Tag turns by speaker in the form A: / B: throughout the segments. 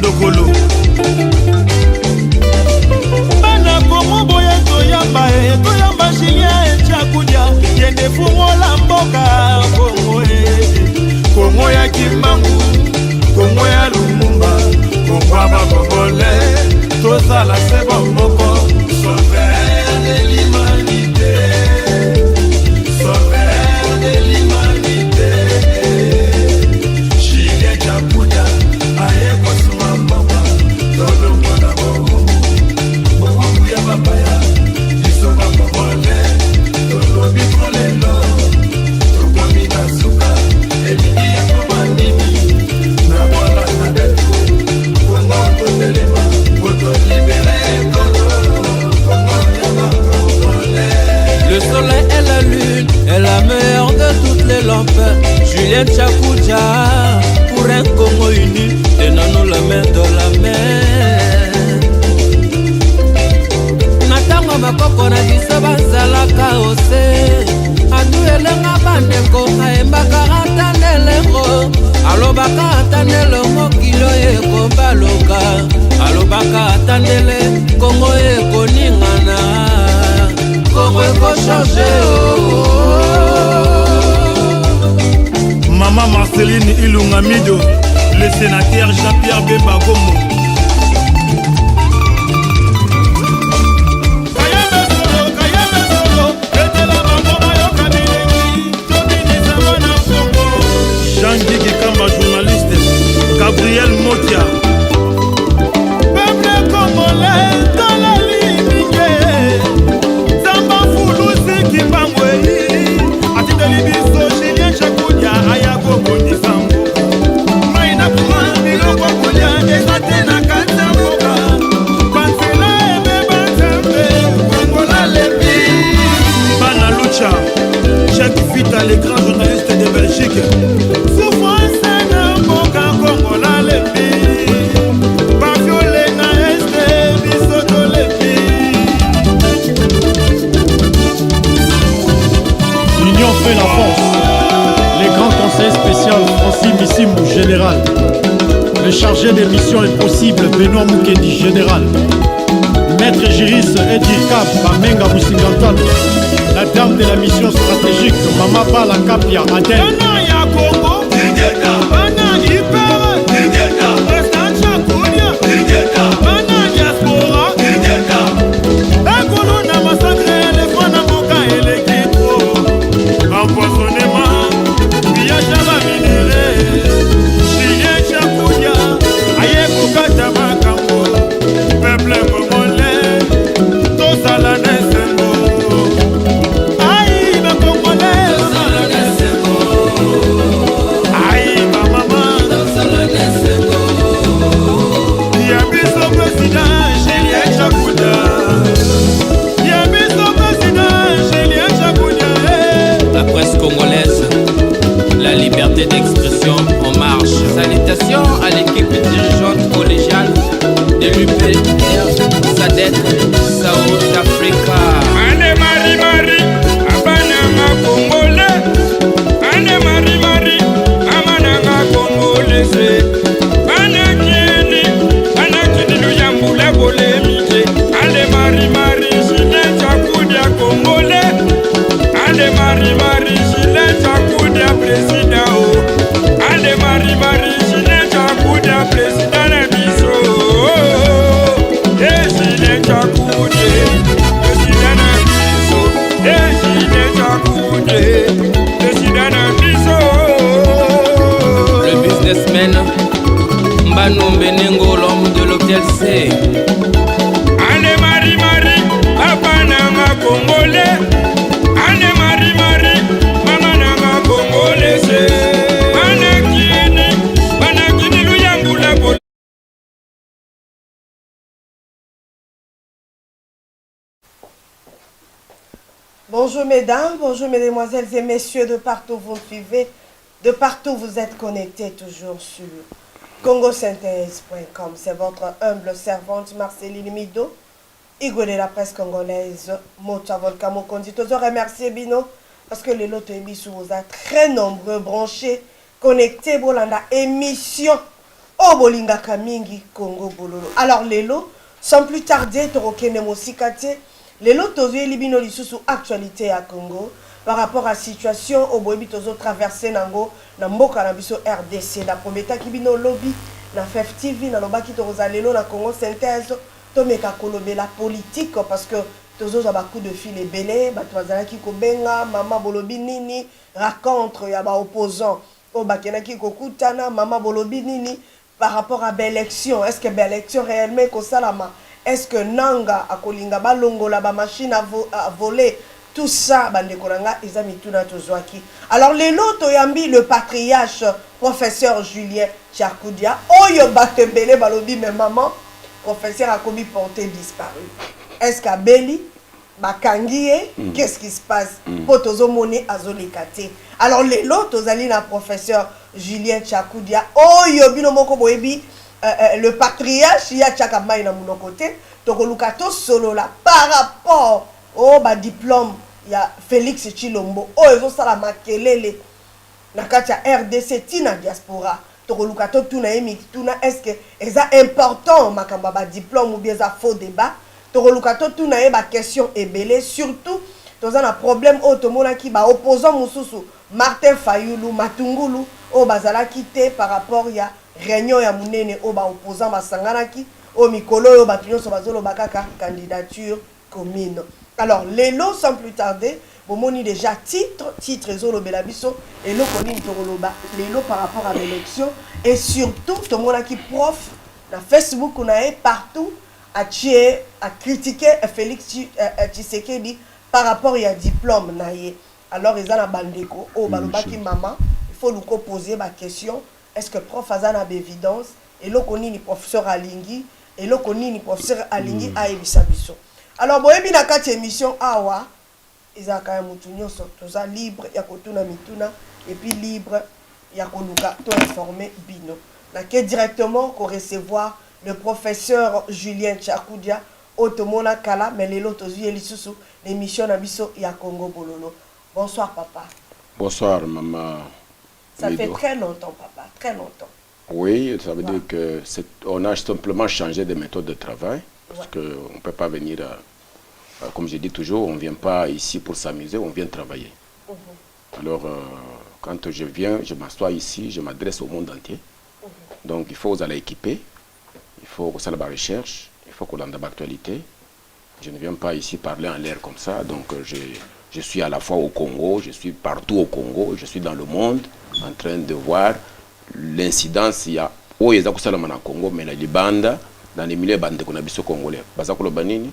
A: Ndokolo
B: Bana Kongo boye toyamba Julien Chakudia Yende fungola mboka Kongo ya Kimbangu Kongo ya Lumumba Kongo ya Babongole Tozala seba moko Sauveur de l'humanité Sauveur de l'humanité Julien Chakudia Aye Kosuma Mbamba Todo mwana Bongo Bongo ya Babaya Isoba Babole Todo Bitrolelo Todo Minasuka Elini ya Komandini Na wala na detu Kongo Kotelema Koto libere Kongo ya Babole.
C: Le soleil et la lune est la meilleure de toutes les lampes. Julien Chakudia pour un Congo uni, tenons-nous la main dans la main. Natango makoko na biso bazalaka ose adu elenga bandeko aembaka atandelengo alobaka atandelengo kilo ekobaloka alobaka atandele Kongo ekoningana Kongo ekochange
A: Maman Marceline Ilunga Mido, le sénateur Jean-Pierre Bemba Gomo. Jean-Guy Kamba, journaliste, Gabriel Motia.
B: Peuple congolais dans la ligne Zamba Foulousi Kimbangwe Atite Libiso Julien Chakudia Ayako Koni Sambo Maina Kuma Biloko Kulia Ezate na Katamboka Pansela Ebe Bantembe Kongola Lepi
A: Bana Lucha, Jacques Fita, les grands journalistes de Belgique.
B: Souffrance na Mboka Kongola Lepi Bafiole na Este Bisoto Lepi
D: L'Union fait la force. Les grands conseillers spéciaux Francis Missimou, général. Le chargé des missions impossibles Benoît Moukendi, général. Maître Jiris Edir Kap, Bamenga Moussingantano. La dame de la mission stratégique Mama Bala Kapia Adel.
B: Bana ya Kongo Bana Hyper Prestan Chakudia Bana Diaspora Ekolo na massacre les fois na Mboka et l'équipe Empoisonnement Pillage à la minérée Julien Chakudia Aye Kokata Makambo Peuple congolais Tozala Nesengo Aïe ma Congolais Tozala Nesengo Aïe ma maman Tozala Nesengo Yabiso président Julien Chakudia Yabiso président Julien Chakudia
C: La presse congolaise, la liberté d'expression en marche. Salutations à l'équipe dirigeante collégiale de l'UPR SADC South Africa.
E: Ane mari mari, abana nga Kongole. Ane mari mari, amana nga Kongole se. Ana kini luyambula bole mije. Ane mari mari, Julien Chakudia Kongole. Ane mari mari, Julien Chakudia président o. Ane mari mari, Julien Chakudia président na biso. Julien Chakudia, président na biso. Julien Chakudia, président na biso.
C: Le businessman Mbano Benengo, l'homme de l'hôtel C.
E: Ane mari mari, papa nanga Congolais. Ane mari mari, mama nanga Congolais. Bana kini luyambula bole.
F: Bonjour mesdames, bonjour mesdemoiselles et messieurs de partout vous me suivez, de partout vous êtes connectés toujours sur congosynthèse.com. C'est votre humble servante Marceline Mido, Igo de la presse congolaise, Mota Volka Mokondi. Toujours remercier Bino parce que les lots émissions vous êtes très nombreux, branchés, connectés pour la émission. Oh bolinga kamingi Congo bololo. Alors lelo, sans plus tarder, torokene mosikate, lelo tozo libino lisusu actualité à Congo par rapport à la situation au boyebi tozo traversé nango na mboka na biso RDC na prometa kibino lobby na FF TV na lobaki toza lelo na Congo synthèse to meka kolobe la politique parce que tozo za ba coup de fil ebele bato bazalaki ko benga mama bolobi nini racontre ya ba opposant o bakenaki kokutana mama bolobi nini par rapport à l'élection. Est-ce que l'élection réellement kosalama? Est-ce que nanga akolinga balongola ba machine à voler? Tout ça bande konanga ezamituna tozwaki. Alors les loto yambi le patriarche professeur Julien Tchakoudia oyo batebele balobi mais maman professeur a commis porté disparu. Est-ce qu'Abeli bakangiye qu'est-ce qui se passe? Potozo moni azolikate. Alors les lotos ali na professeur Julien Tchakoudia oyo bino moko boyebi le patriarche ya Tchakamai na mon côté tokolukato solo la par rapport au diplôme ya Félix Tshilombo oyo sala makelele na kati ya RDC tina diaspora tokolukato tuna emi tuna est-ce que eza important makamba ba diplôme ou bien za faux débat tokolukato tuna e ba question ebele surtout toza na problème otomona ki ba opposant mususu Martin Fayulu Matungulu o bazala quitté par rapport ya réunion ya munene o ba opposant basanganaki o mikolo yo batunyo so bazolo bakaka candidature commune. Alors lelo sans plus tarder bomoni déjà titre ezolo belabiso et lo koni tokoloba lelo par rapport à l'élection et surtout tomona ki prof na Facebook on a partout à critiquer Félix Tshisekedi par rapport à diplôme naie. Alors ils ont la bandeko oh balobaki maman il faut nous poser ma question est-ce que prof azana d'évidence et lo koni ni professeur Alingi et lo koni ni professeur Alingi a ebisabiso. Alors boyebi na kati émission awa ils ont quand même mutunyo toza libre ya kotuna mituna et puis libre ya koluka to informer bino na ke directement ko recevoir le professeur Julien Tchakoudia Otomona Kala mais les lotos lisusu l'émission na biso ya Congo bololo. Bonsoir papa.
G: Bonsoir maman.
F: Ça fait très longtemps papa, très longtemps.
G: Oui, ça veut dire que on a simplement changé de méthode de travail parce que on peut pas venir comme je dis toujours, on vient pas ici pour s'amuser, on vient travailler. Alors quand je viens, je m'assois ici, je m'adresse au monde entier. Donc il faut vous aller équiper. Il faut que ça la recherche, il faut qu'on ait de l'actualité. Je ne viens pas ici parler en l'air comme ça, donc je suis à la fois au Congo, je suis partout au Congo, je suis dans le monde en train de voir l'incidence. Il y a au Congo, mais la Libanda, dans les milieux de Konabiso congolais. Bazakolo Banini,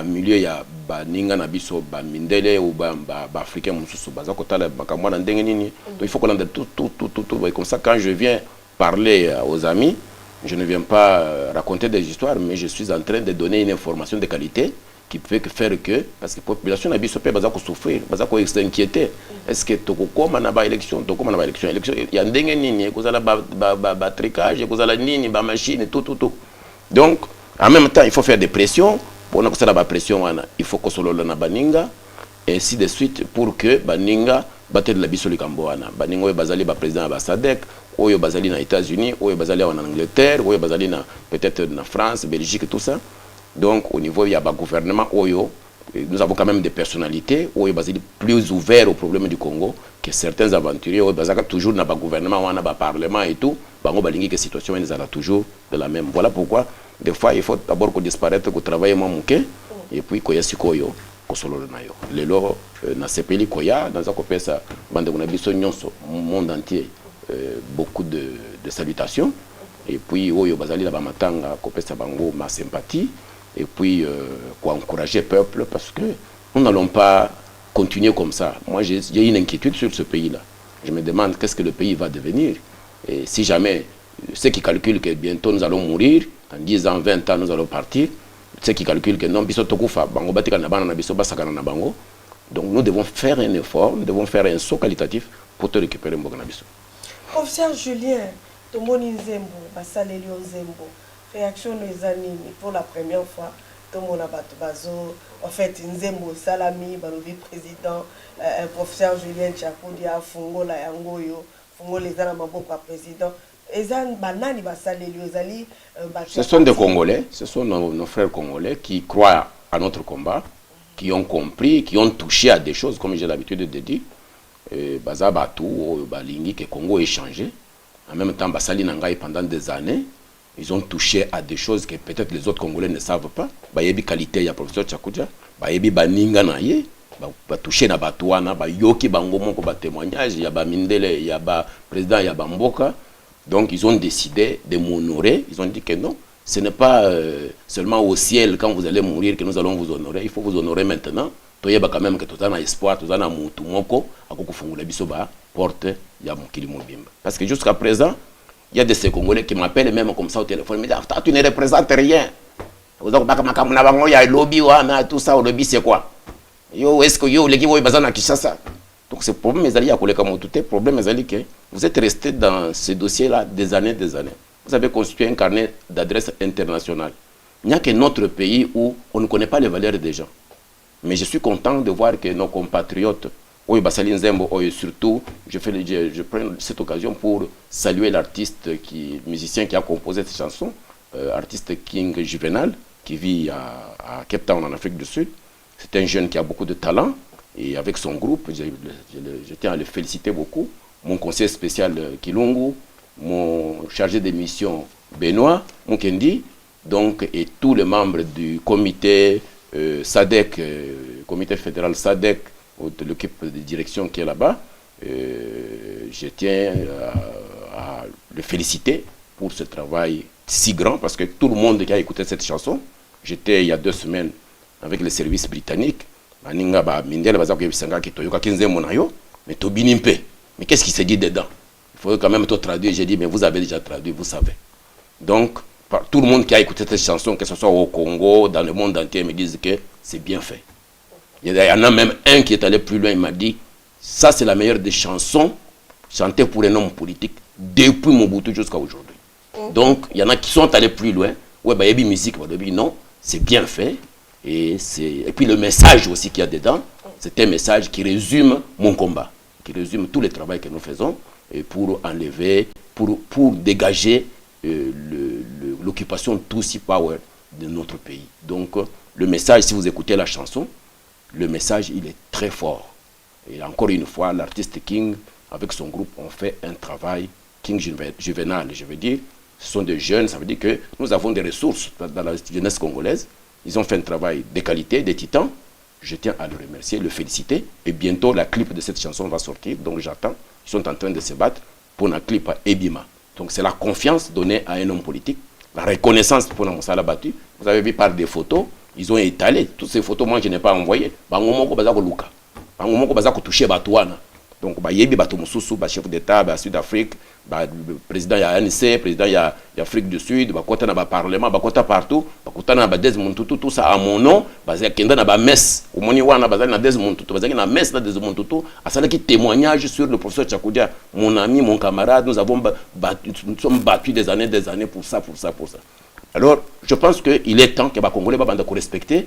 G: milieu ya Baninga Nabiso, Mindele ou Africain Moussou, Bazakotala, Bakamwana Ndengenini. Donc il faut qu'on ait tout. Et comme ça, quand je viens parler aux amis, je ne viens pas raconter des histoires, mais je suis en train de donner une information de qualité qui peut faire que, parce que la population n'a pas souffrir, pas s'inquiéter. Est-ce que Tokokoma n'a pas élection, il y a des nini, il y a tricage, il y a nini, machine, tout. Donc, en même temps, il faut faire des pressions. Pour que ça la pression, il faut que ce soit la baninga, et ainsi de suite, pour que baninga batte de la bisoli kamboana. Baninga est basali président de SADC, Oyo bazali na États-Unis, Oyo bazali en Angleterre, Oyo bazali na peut-être na France, Belgique, tout ça. Donc au niveau il y a un gouvernement Oyo, nous avons quand même des personnalités Oyo bazali plus ouverts au problème du Congo que certains aventuriers Oyo bazaka toujours na ba gouvernement ou na ba parlement et tout, bango balingi que situation est toujours de la même. Voilà pourquoi des fois il faut d'abord qu'on disparaisse, qu'on travaille moins muke et puis qu'on y ait koyo kosolo na yo. Lelo na sepeli koya dans un kopesa bande kuna biso nyonso monde entier. Beaucoup de salutations et puis oyo bazali la bamatanga kopesa bango ma sympathie et puis encourager le peuple parce que nous n'allons pas continuer comme ça. Moi j'ai une inquiétude sur ce pays-là. Je me demande qu'est-ce que le pays va devenir et si jamais ceux qui calculent que bientôt nous allons mourir en 10 ans, 20 ans nous allons partir, ceux qui calculent que non biso tokufa bango batika na bana na biso basakana na bango. Donc nous devons faire un effort, nous devons faire un saut qualitatif pour te récupérer mboka na biso.
F: Professeur Julien, Tomoni Nzembo, Basaleli Nzembo, réaction des amis pour la première fois, Tomona Batubazo, en fait Nzembo Salami, Balobi président, professeur Julien Tchakoudia, Fungo la Yangoyo, Fungo les Anamabo président,
G: Ce sont des Congolais, ce sont nos frères congolais qui croient à notre combat, qui ont compris, qui ont touché à des choses, comme j'ai l'habitude de dire. Baza Batou, Balingi, que Congo ait changé. En même temps, Basali Nangaï, pendant des années, ils ont touché à des choses que peut-être les autres Congolais ne savent pas. Bayebi qualité, il y a professeur Tchakoudja. Bayebi Baninga Naye. Ba touché na Batouana, ba Yoki Bangomo, ba témoignage. Il y a ba Mindele, il y a ba président, il y a ba Mboka. Donc ils ont décidé de m'honorer. Ils ont dit que non, ce n'est pas seulement au ciel quand vous allez mourir que nous allons vous honorer. Il faut vous honorer maintenant. Toyeba quand même que tout un espoir, tout un mutu moko, akoko fungula biso ba porte ya mukili mobimba. Parce que jusqu'à présent, il y a des Congolais qui m'appellent même comme ça au téléphone, mais tu ne représentes rien. Vous avez il y a lobby, tout ça, au lobby c'est quoi? Yo, est-ce que yo, les gens bazana Kinshasa? Donc c'est problème, mais il y a un problème, que vous êtes resté dans ce dossier-là des années. Vous avez constitué un carnet d'adresse internationale. Il n'y a que notre pays où on ne connaît pas les valeurs des gens. Mais je suis content de voir que nos compatriotes, surtout, je prends cette occasion pour saluer l'artiste, musicien qui a composé cette chanson, artiste King Juvenal, qui vit à Cape Town en Afrique du Sud. C'est un jeune qui a beaucoup de talent et avec son groupe, je tiens à le féliciter beaucoup. Mon conseiller spécial Kilungu, mon chargé de mission Benoît Mukendi, donc, et tous les membres du comité SADC, comité fédéral SADC, de l'équipe de direction qui est là-bas, je tiens à le féliciter pour ce travail si grand, parce que tout le monde qui a écouté cette chanson, j'étais il y a 2 semaines avec les services britanniques, mais qu'est-ce qui se dit dedans? Il faut quand même tout traduire. J'ai dit, mais vous avez déjà traduit, vous savez. Donc, tout le monde qui a écouté cette chanson, que ce soit au Congo, dans le monde entier, me disent que c'est bien fait. Il y en a même un qui est allé plus loin, il m'a dit, ça c'est la meilleure des chansons chantées pour un homme politique depuis Mobutu jusqu'à aujourd'hui. Donc, il y en a qui sont allés plus loin. Ouais, bah, il y a musique, non, c'est bien fait. Et puis le message aussi qu'il y a dedans, c'est un message qui résume mon combat, qui résume tout le travail que nous faisons et pour enlever, pour dégager l'occupation Tutsi Power de notre pays. Donc le message, si vous écoutez la chanson, le message il est très fort. Et encore une fois, l'artiste King, avec son groupe, ont fait un travail, King Juvenal, je veux dire, ce sont des jeunes, ça veut dire que nous avons des ressources dans la jeunesse congolaise. Ils ont fait un travail de qualité, des titans. Je tiens à le remercier, le féliciter. Et bientôt, la clip de cette chanson va sortir. Donc j'attends. Ils sont en train de se battre pour la clip à Ebima. Donc c'est la confiance donnée à un homme politique. La reconnaissance pour Moussala battu. Vous avez vu par des photos, ils ont étalé. Toutes ces photos, moi, je n'ai pas envoyé. Bangomoko bazako luka. Bangomoko bazako touché Batouana. Donc, Yebi Batou Moussoussou, chef d'État, Sud-Afrique, président ANC, président d'Afrique du Sud, Bakota na Parlement, Bakota partout, Bakota na Desmond Tutu, tout ça à mon nom, Kenda na messe, au Moniwana, na Desmond Tutu, na messe na Desmond Tutu, à ça qui témoignage sur le professeur Tchakoudja, mon ami, mon camarade, nous sommes battus des années pour ça. Alors, je pense qu'il est temps que les Congolais respectent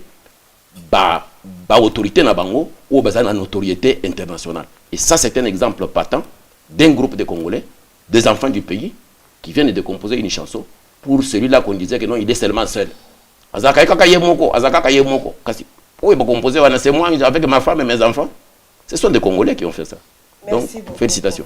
G: autorité na bango ou une notoriété internationale. Et ça, c'est un exemple patent d'un groupe de Congolais, des enfants du pays, qui viennent de composer une chanson pour celui-là qu'on disait que non, il est seulement seul. C'est moi avec ma femme et mes enfants. Ce sont des Congolais qui ont fait ça.
F: Merci
G: donc,
F: beaucoup,
G: félicitations.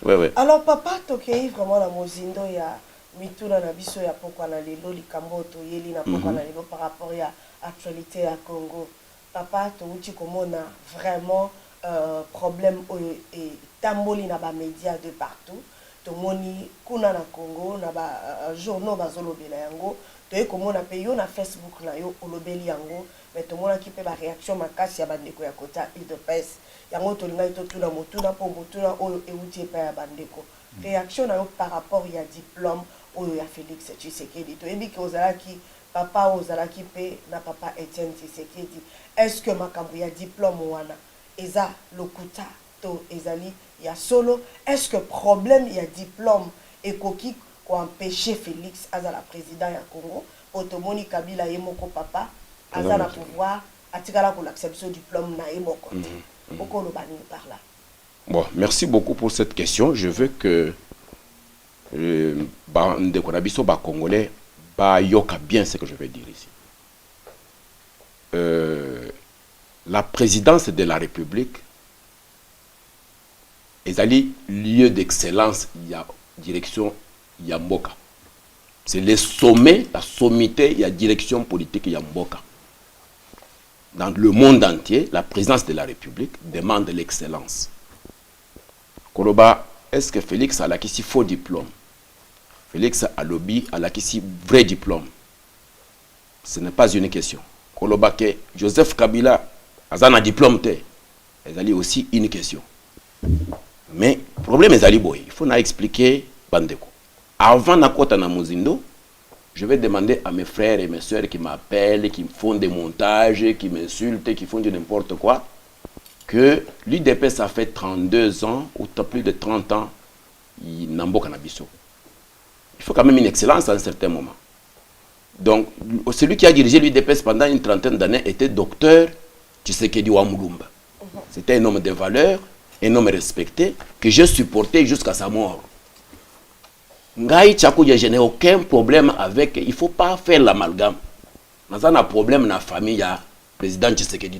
F: Ouais. Alors, papa, tu as vraiment la mozindo, il y a mituna na biso ya pokwa na lelo likambo to yeli na pokwa na lelo par rapport à l'actualité à Congo. Papa, tu komona vraiment problème et tamboli na ba médias de partout. To moni kuna na Congo na ba journaux bazolobela yango. To e komona pe yo na Facebook na yo olobeli yango, mais to mona ki pe ba réaction makasi ya bandeko ya kota IDPS. Yango to linga to tuna motuna po motuna oyo euti pa ya bandeko. Réaction na yo par rapport ya diplôme oyo ya Félix Tshisekedi. To ebi ke ozalaki papa ozalaki pe na papa Etienne Tshisekedi. Est-ce que makambo ya diplôme wana eza lokuta to ezali ya solo? Est-ce que problème ya diplôme ekoki ko empêcher Félix azala président ya Congo? Otomoni Kabila yemoko papa azala pouvoir atikala ko l'acceptation diplôme na yemoko. Oko lo bani par là.
G: Bon, merci beaucoup pour cette question. Je veux que Congolais, yoka bien ce que je vais dire ici. La présidence de la République est allé lieu d'excellence, il y a direction Yamboka. C'est le sommet, la sommité, il y a direction politique Yamboka. Dans le monde entier, la présidence de la République demande l'excellence. Koloba, est-ce que Félix a l'acquis faux diplôme? Félix Alobi a l'acquis vrai diplôme? Ce n'est pas une question. Koloba que Joseph Kabila a un diplôme, c'est aussi une question. Mais le problème est il faut expliquer Bandeko. Avant Nakota na Muzindo, je vais demander à mes frères et mes soeurs qui m'appellent, qui me font des montages, qui m'insultent, qui font du n'importe quoi, que l'UDP, ça fait 32 ans, ou plus de 30 ans, il n'a pas cannabis. Il faut quand même une excellence à un certain moment. Donc, celui qui a dirigé l'UDP pendant une trentaine d'années était docteur Tshisekedi Wamulumba. C'était un homme de valeur, un homme respecté, que j'ai supporté jusqu'à sa mort. Ngai Tchakoudja, je n'ai aucun problème avec. Il ne faut pas faire l'amalgame. Nous avons un problème dans la famille, il y a le président Tshisekedi.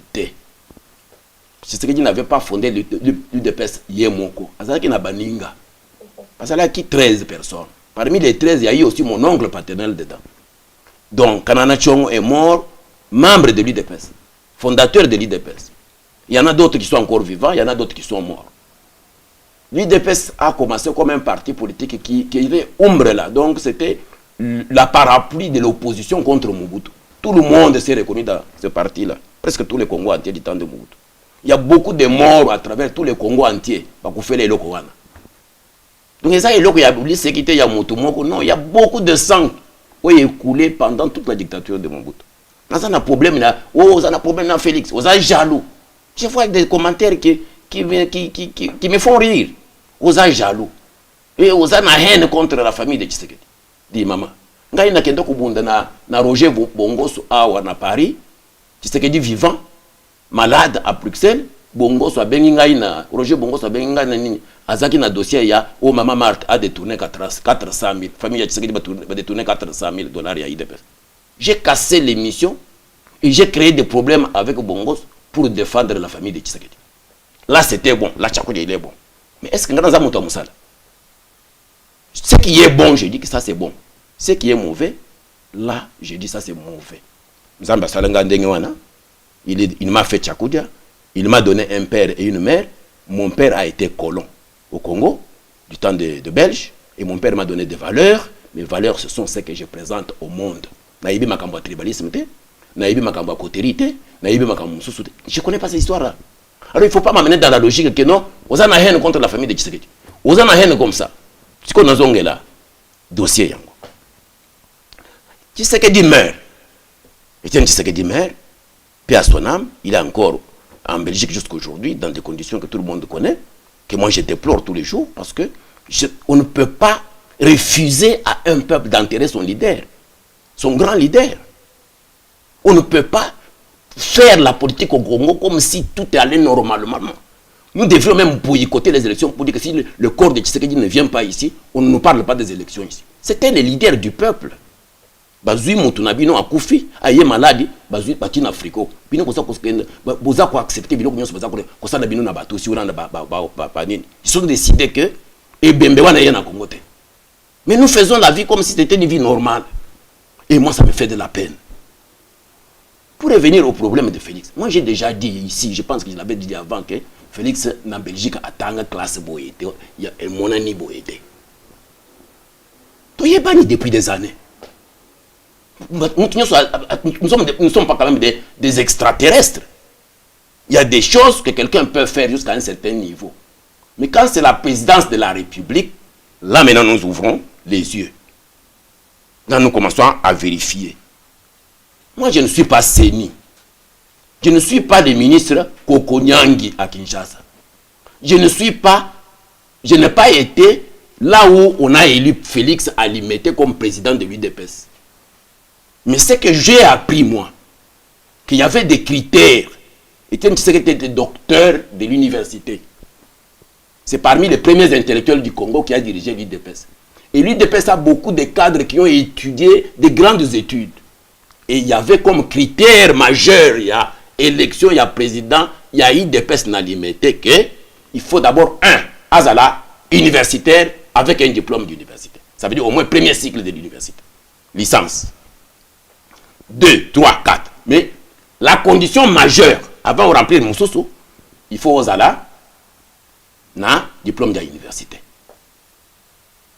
G: Tshisekedi n'avait pas fondé l'UDPS Yemoko. Il y a Baninga. Parce qu'il y a 13 personnes. Parmi les 13, il y a eu aussi mon oncle paternel dedans. Donc, Kanana Tchongo est mort, membre de l'UDPS, fondateur de l'UDPS. Il y en a d'autres qui sont encore vivants, il y en a d'autres qui sont morts. L'UDPS a commencé comme un parti politique qui était ombre là. Donc c'était la parapluie de l'opposition contre Mobutu. Tout le monde s'est reconnu dans ce parti-là. Presque tous les Congos entiers du temps de Mobutu. Il y a beaucoup de morts à travers tous les Congos entiers. Donc il y a non, il y a beaucoup de sang qui est écoulé pendant toute la dictature de Mobutu. Dans un problème là, oh, ça a un problème là, Félix, vous êtes jaloux. Je vois des commentaires qui me font rire. Vous êtes jaloux. Et vous avez une haine contre la famille de Tshisekedi. Dit maman. Ngai na kendo kubunda na Roger Bongoso awa na Paris. Tshisekedi vivant, malade à Bruxelles. Bongoso a bengi ngai na Roger Bongoso a bengi ngai na nini. Azaki na dossier ya oh maman Marthe a détourné 400 000. Famille de Tshisekedi va détourner 400 000 $ à IDPS. J'ai cassé l'émission et j'ai créé des problèmes avec Bongoso pour défendre la famille de Tshisekedi. Là, c'était bon. Là, Tchakoudja, il est bon. Mais est-ce que nous avons ça? Ce qui est bon, je dis que ça, c'est bon. Ce qui est mauvais, là, je dis ça, c'est mauvais. Il m'a fait Tchakoudja. Il m'a donné un père et une mère. Mon père a été colon au Congo, du temps de Belges. Et mon père m'a donné des valeurs. Mes valeurs, ce sont celles que je présente au monde. Naïbi Makamba tribalisme, Naïbi Makamba cotérité, Naïbi Makamba soussouté. Je ne connais pas cette histoire-là. Alors il ne faut pas m'amener dans la logique que non, vous avez une haine contre la famille de Tshisekedi. Vous avez une haine comme ça. C'est qu'on a zongué là. Dossier yango. Tshisekedi meurt. Etienne Tshisekedi meurt. Puis à son âme, il est encore en Belgique jusqu'à aujourd'hui, dans des conditions que tout le monde connaît, que moi je déplore tous les jours, parce que on ne peut pas refuser à un peuple d'enterrer son leader, son grand leader. On ne peut pas faire la politique au Congo comme si tout allait normalement. Nous devrions même boycotter les élections pour dire que si le corps de Tshisekedi ne vient pas ici, on ne nous parle pas des élections ici. C'était le leader du peuple. Bazui Moutounabino a Koufi, aïe malade, Bazui Batin Africo. Bino Boza accepté, Bino Boza Bino Nabato, si on a Ils sont décidés que Ebembewa n'a Congo. Mais nous faisons la vie comme si c'était une vie normale. Et moi, ça me fait de la peine. Pour revenir au problème de Félix, moi j'ai déjà dit ici, je pense que je l'avais dit avant, que Félix en Belgique a une classe boyété, il y a un monani boyété. Tu es banni depuis des années. Nous ne sommes pas quand même des extraterrestres. Il y a des choses que quelqu'un peut faire jusqu'à un certain niveau. Mais quand c'est la présidence de la République, là maintenant nous ouvrons les yeux. Là nous commençons à vérifier. Moi, je ne suis pas Séni. Je ne suis pas le ministre Kokonyangi à Kinshasa. Je n'ai pas été là où on a élu Félix Alimété comme président de l'UDPS. Mais ce que j'ai appris, moi, qu'il y avait des critères. Etienne Tshisekedi était docteur de l'université. C'est parmi les premiers intellectuels du Congo qui a dirigé l'UDPS. Et l'UDPS a beaucoup de cadres qui ont étudié des grandes études. Et il y avait comme critère majeur, il y a élection, il y a président, il y a UDPS Nalimete, qu'il faut d'abord un Azala universitaire avec un diplôme d'université. Ça veut dire au moins premier cycle de l'université. Licence. 2, 3, 4. Mais la condition majeure, avant de remplir mon sous, il faut Azala na diplôme de l'université.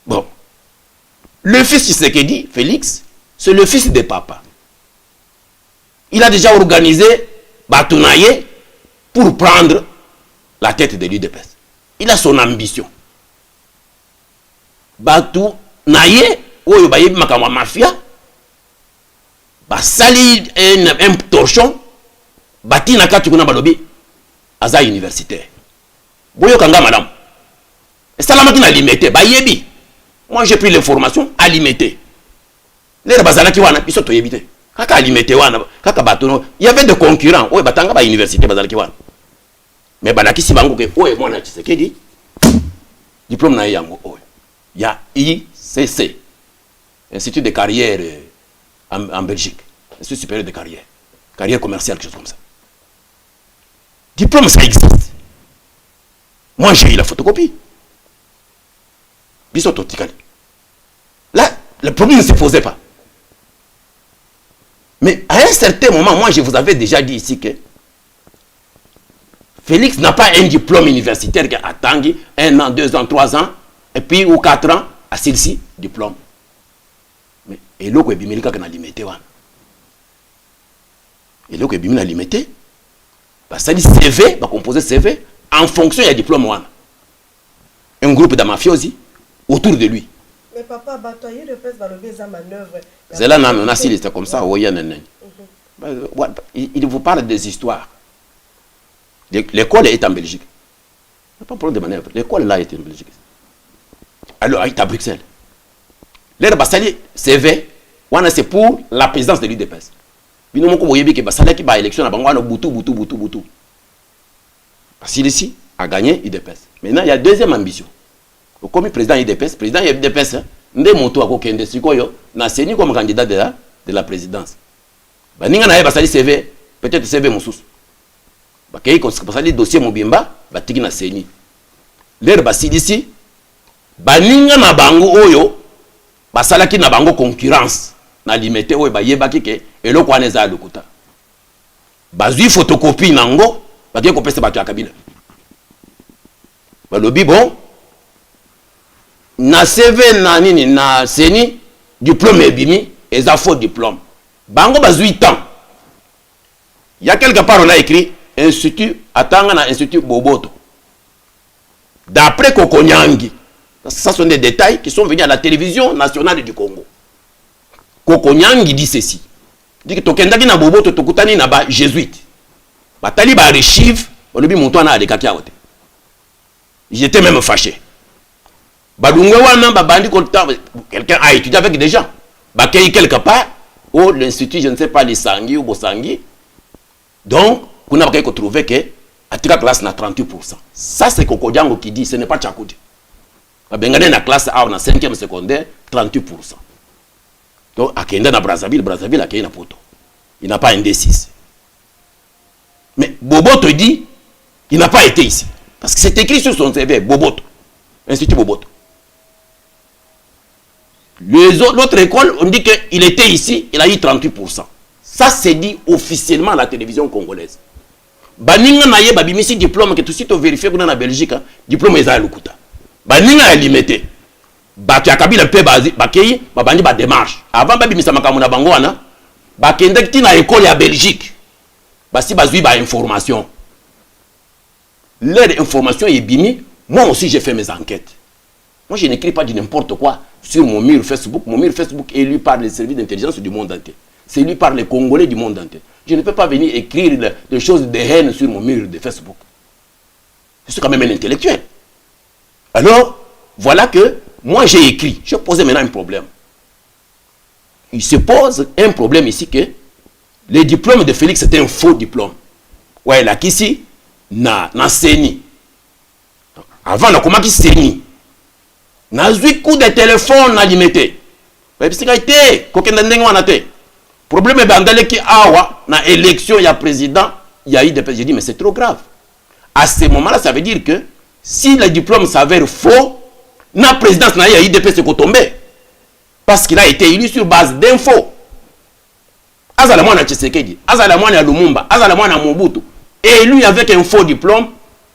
G: Bon. Le fils Tshisekedi, Félix, c'est le fils de papa. Il a déjà organisé Batounaye pour prendre la tête de l'UDPS. Il a son ambition. Batounaye, oyo bayebi makamwa mafia, basali un torchon, bati na kati kuna balobi, aza universitaire. Boyo kanga madame. Et salamaki na limité, bayebi. Moi j'ai pris l'information à limiter. Les bazalaki wana biso to yebite. Kaka limité wana, kaka batono, il y avait des concurrents. Ouais batanga ba université bazalaki wana. Mais balaki si bango ke oye mwana Tshisekedi. Diplôme na yango oye. Il y a ICC. Institut de carrière en Belgique. Institut supérieur de carrière. Carrière commerciale, quelque chose comme ça. Diplôme ça existe. Moi j'ai eu la photocopie. Là, le problème ne se posait pas. Mais à un certain moment, moi je vous avais déjà dit ici que Félix n'a pas un diplôme universitaire qui attend 1 an, 2 ans, 3 ans, et puis ou 4 ans, à celle-ci, diplôme. Mais et là, il y a limité. Et là, il y a limité. Ça dit CV, va composer CV en fonction du diplôme. Un groupe de mafiosi autour de lui.
F: Mais papa, bataille de pèse dans le baiser manœuvre.
G: C'est là, on a si comme ça, il vous parle des histoires. L'école est en Belgique. Il n'y a pas de problème de manœuvre. L'école là est en Belgique. Alors, il est à Bruxelles. L'air Bassali, CV, c'est pour la présidence de l'UDPS. Bino moko boyebi ke Bassali qui ba élection na bango na butu. Parce qu'il ici a gagné l'UDPS. Maintenant, il y a deuxième ambition. Comme président UDPS, ndé moto ako kende sikoyo na seni comme candidat de la présidence. Ba ninga na Bassali CV, peut-être CV mususu. Ba kei ko Bassali dossier mobimba, ba tiki na seni. L'air Bassali ici ba ninga na bango oyo basalaki na bango concurrence na limité oyo ba yebaki ke eloko wana eza lokuta. Bazui photocopie nango, ba ke ko pesa bato ya Kabila. Ba lobi bon na CV na nini na seni diplôme ebimi eza faux diplôme. Bango bazui temps. Il y a quelque part on a écrit institut atanga na institut Boboto. D'après Kokonyangi. Ça sont des détails qui sont venus à la télévision nationale du Congo. Kokonyangi dit ceci. Il dit que tokendaki na Boboto tokutani na ba jésuite. Batali ba archive, on lobi monto na alekaki awote. J'étais même fâché. Badungwe wana babandi quelqu'un a étudié avec des gens. Bakei quelque part au l'institut je ne sais pas les Sangui ou Bosangui. Donc, kuna bakei ko trouver que atika classe na 38%. Ça c'est Kokonyango qui dit, ce n'est pas Tchakoudi. Bengane na classe A na 5e secondaire 38%. Donc akenda na Brazzaville akenda na poto. Il n'a pas un D6. Mais Boboto dit il n'a pas été ici parce que c'est écrit sur son CV Boboto. Institut Boboto. L'autre école on dit qu'il était ici, il a eu 38%. Ça c'est dit officiellement à la télévision congolaise. Baninga na ye babimisi diplôme que tout de suite vérifier qu'on a en Belgique, diplôme eza lokuta. Baninga limité. Bato ya Kabila pe bakei babandi ba démarche. Avant babimisa makambo na bango wana, bakende kiti na école ya Belgique. Basi bazui ba information. Leur information est bimi, moi aussi j'ai fait mes enquêtes. Moi je n'écris pas du n'importe quoi sur mon mur Facebook. Mon mur Facebook est lu par les services d'intelligence du monde entier. C'est lu par les Congolais du monde entier. Je ne peux pas venir écrire des choses de haine sur mon mur de Facebook. Je suis quand même un intellectuel. Alors, voilà que moi j'ai écrit, je posais maintenant un problème. Il se pose un problème ici que le diplôme de Félix c'était un faux diplôme. Ouais, là, ici, na Seni. Avant, on a commencé Seni. nazwi coup de téléphone na limité babisika ite kokenda ndenge wana te problème bandaleki awa na élection ya président ya IDPS. J'ai dit mais c'est trop grave. À ce moment-là, ça veut dire que si le diplôme s'avère faux, la présidence na IDPS c'est tombé parce qu'il a été élu sur base d'infos. Azala mwana Tshisekedi, azala mwana Lumumba, azala mwana Mobutu, élu avec un faux diplôme,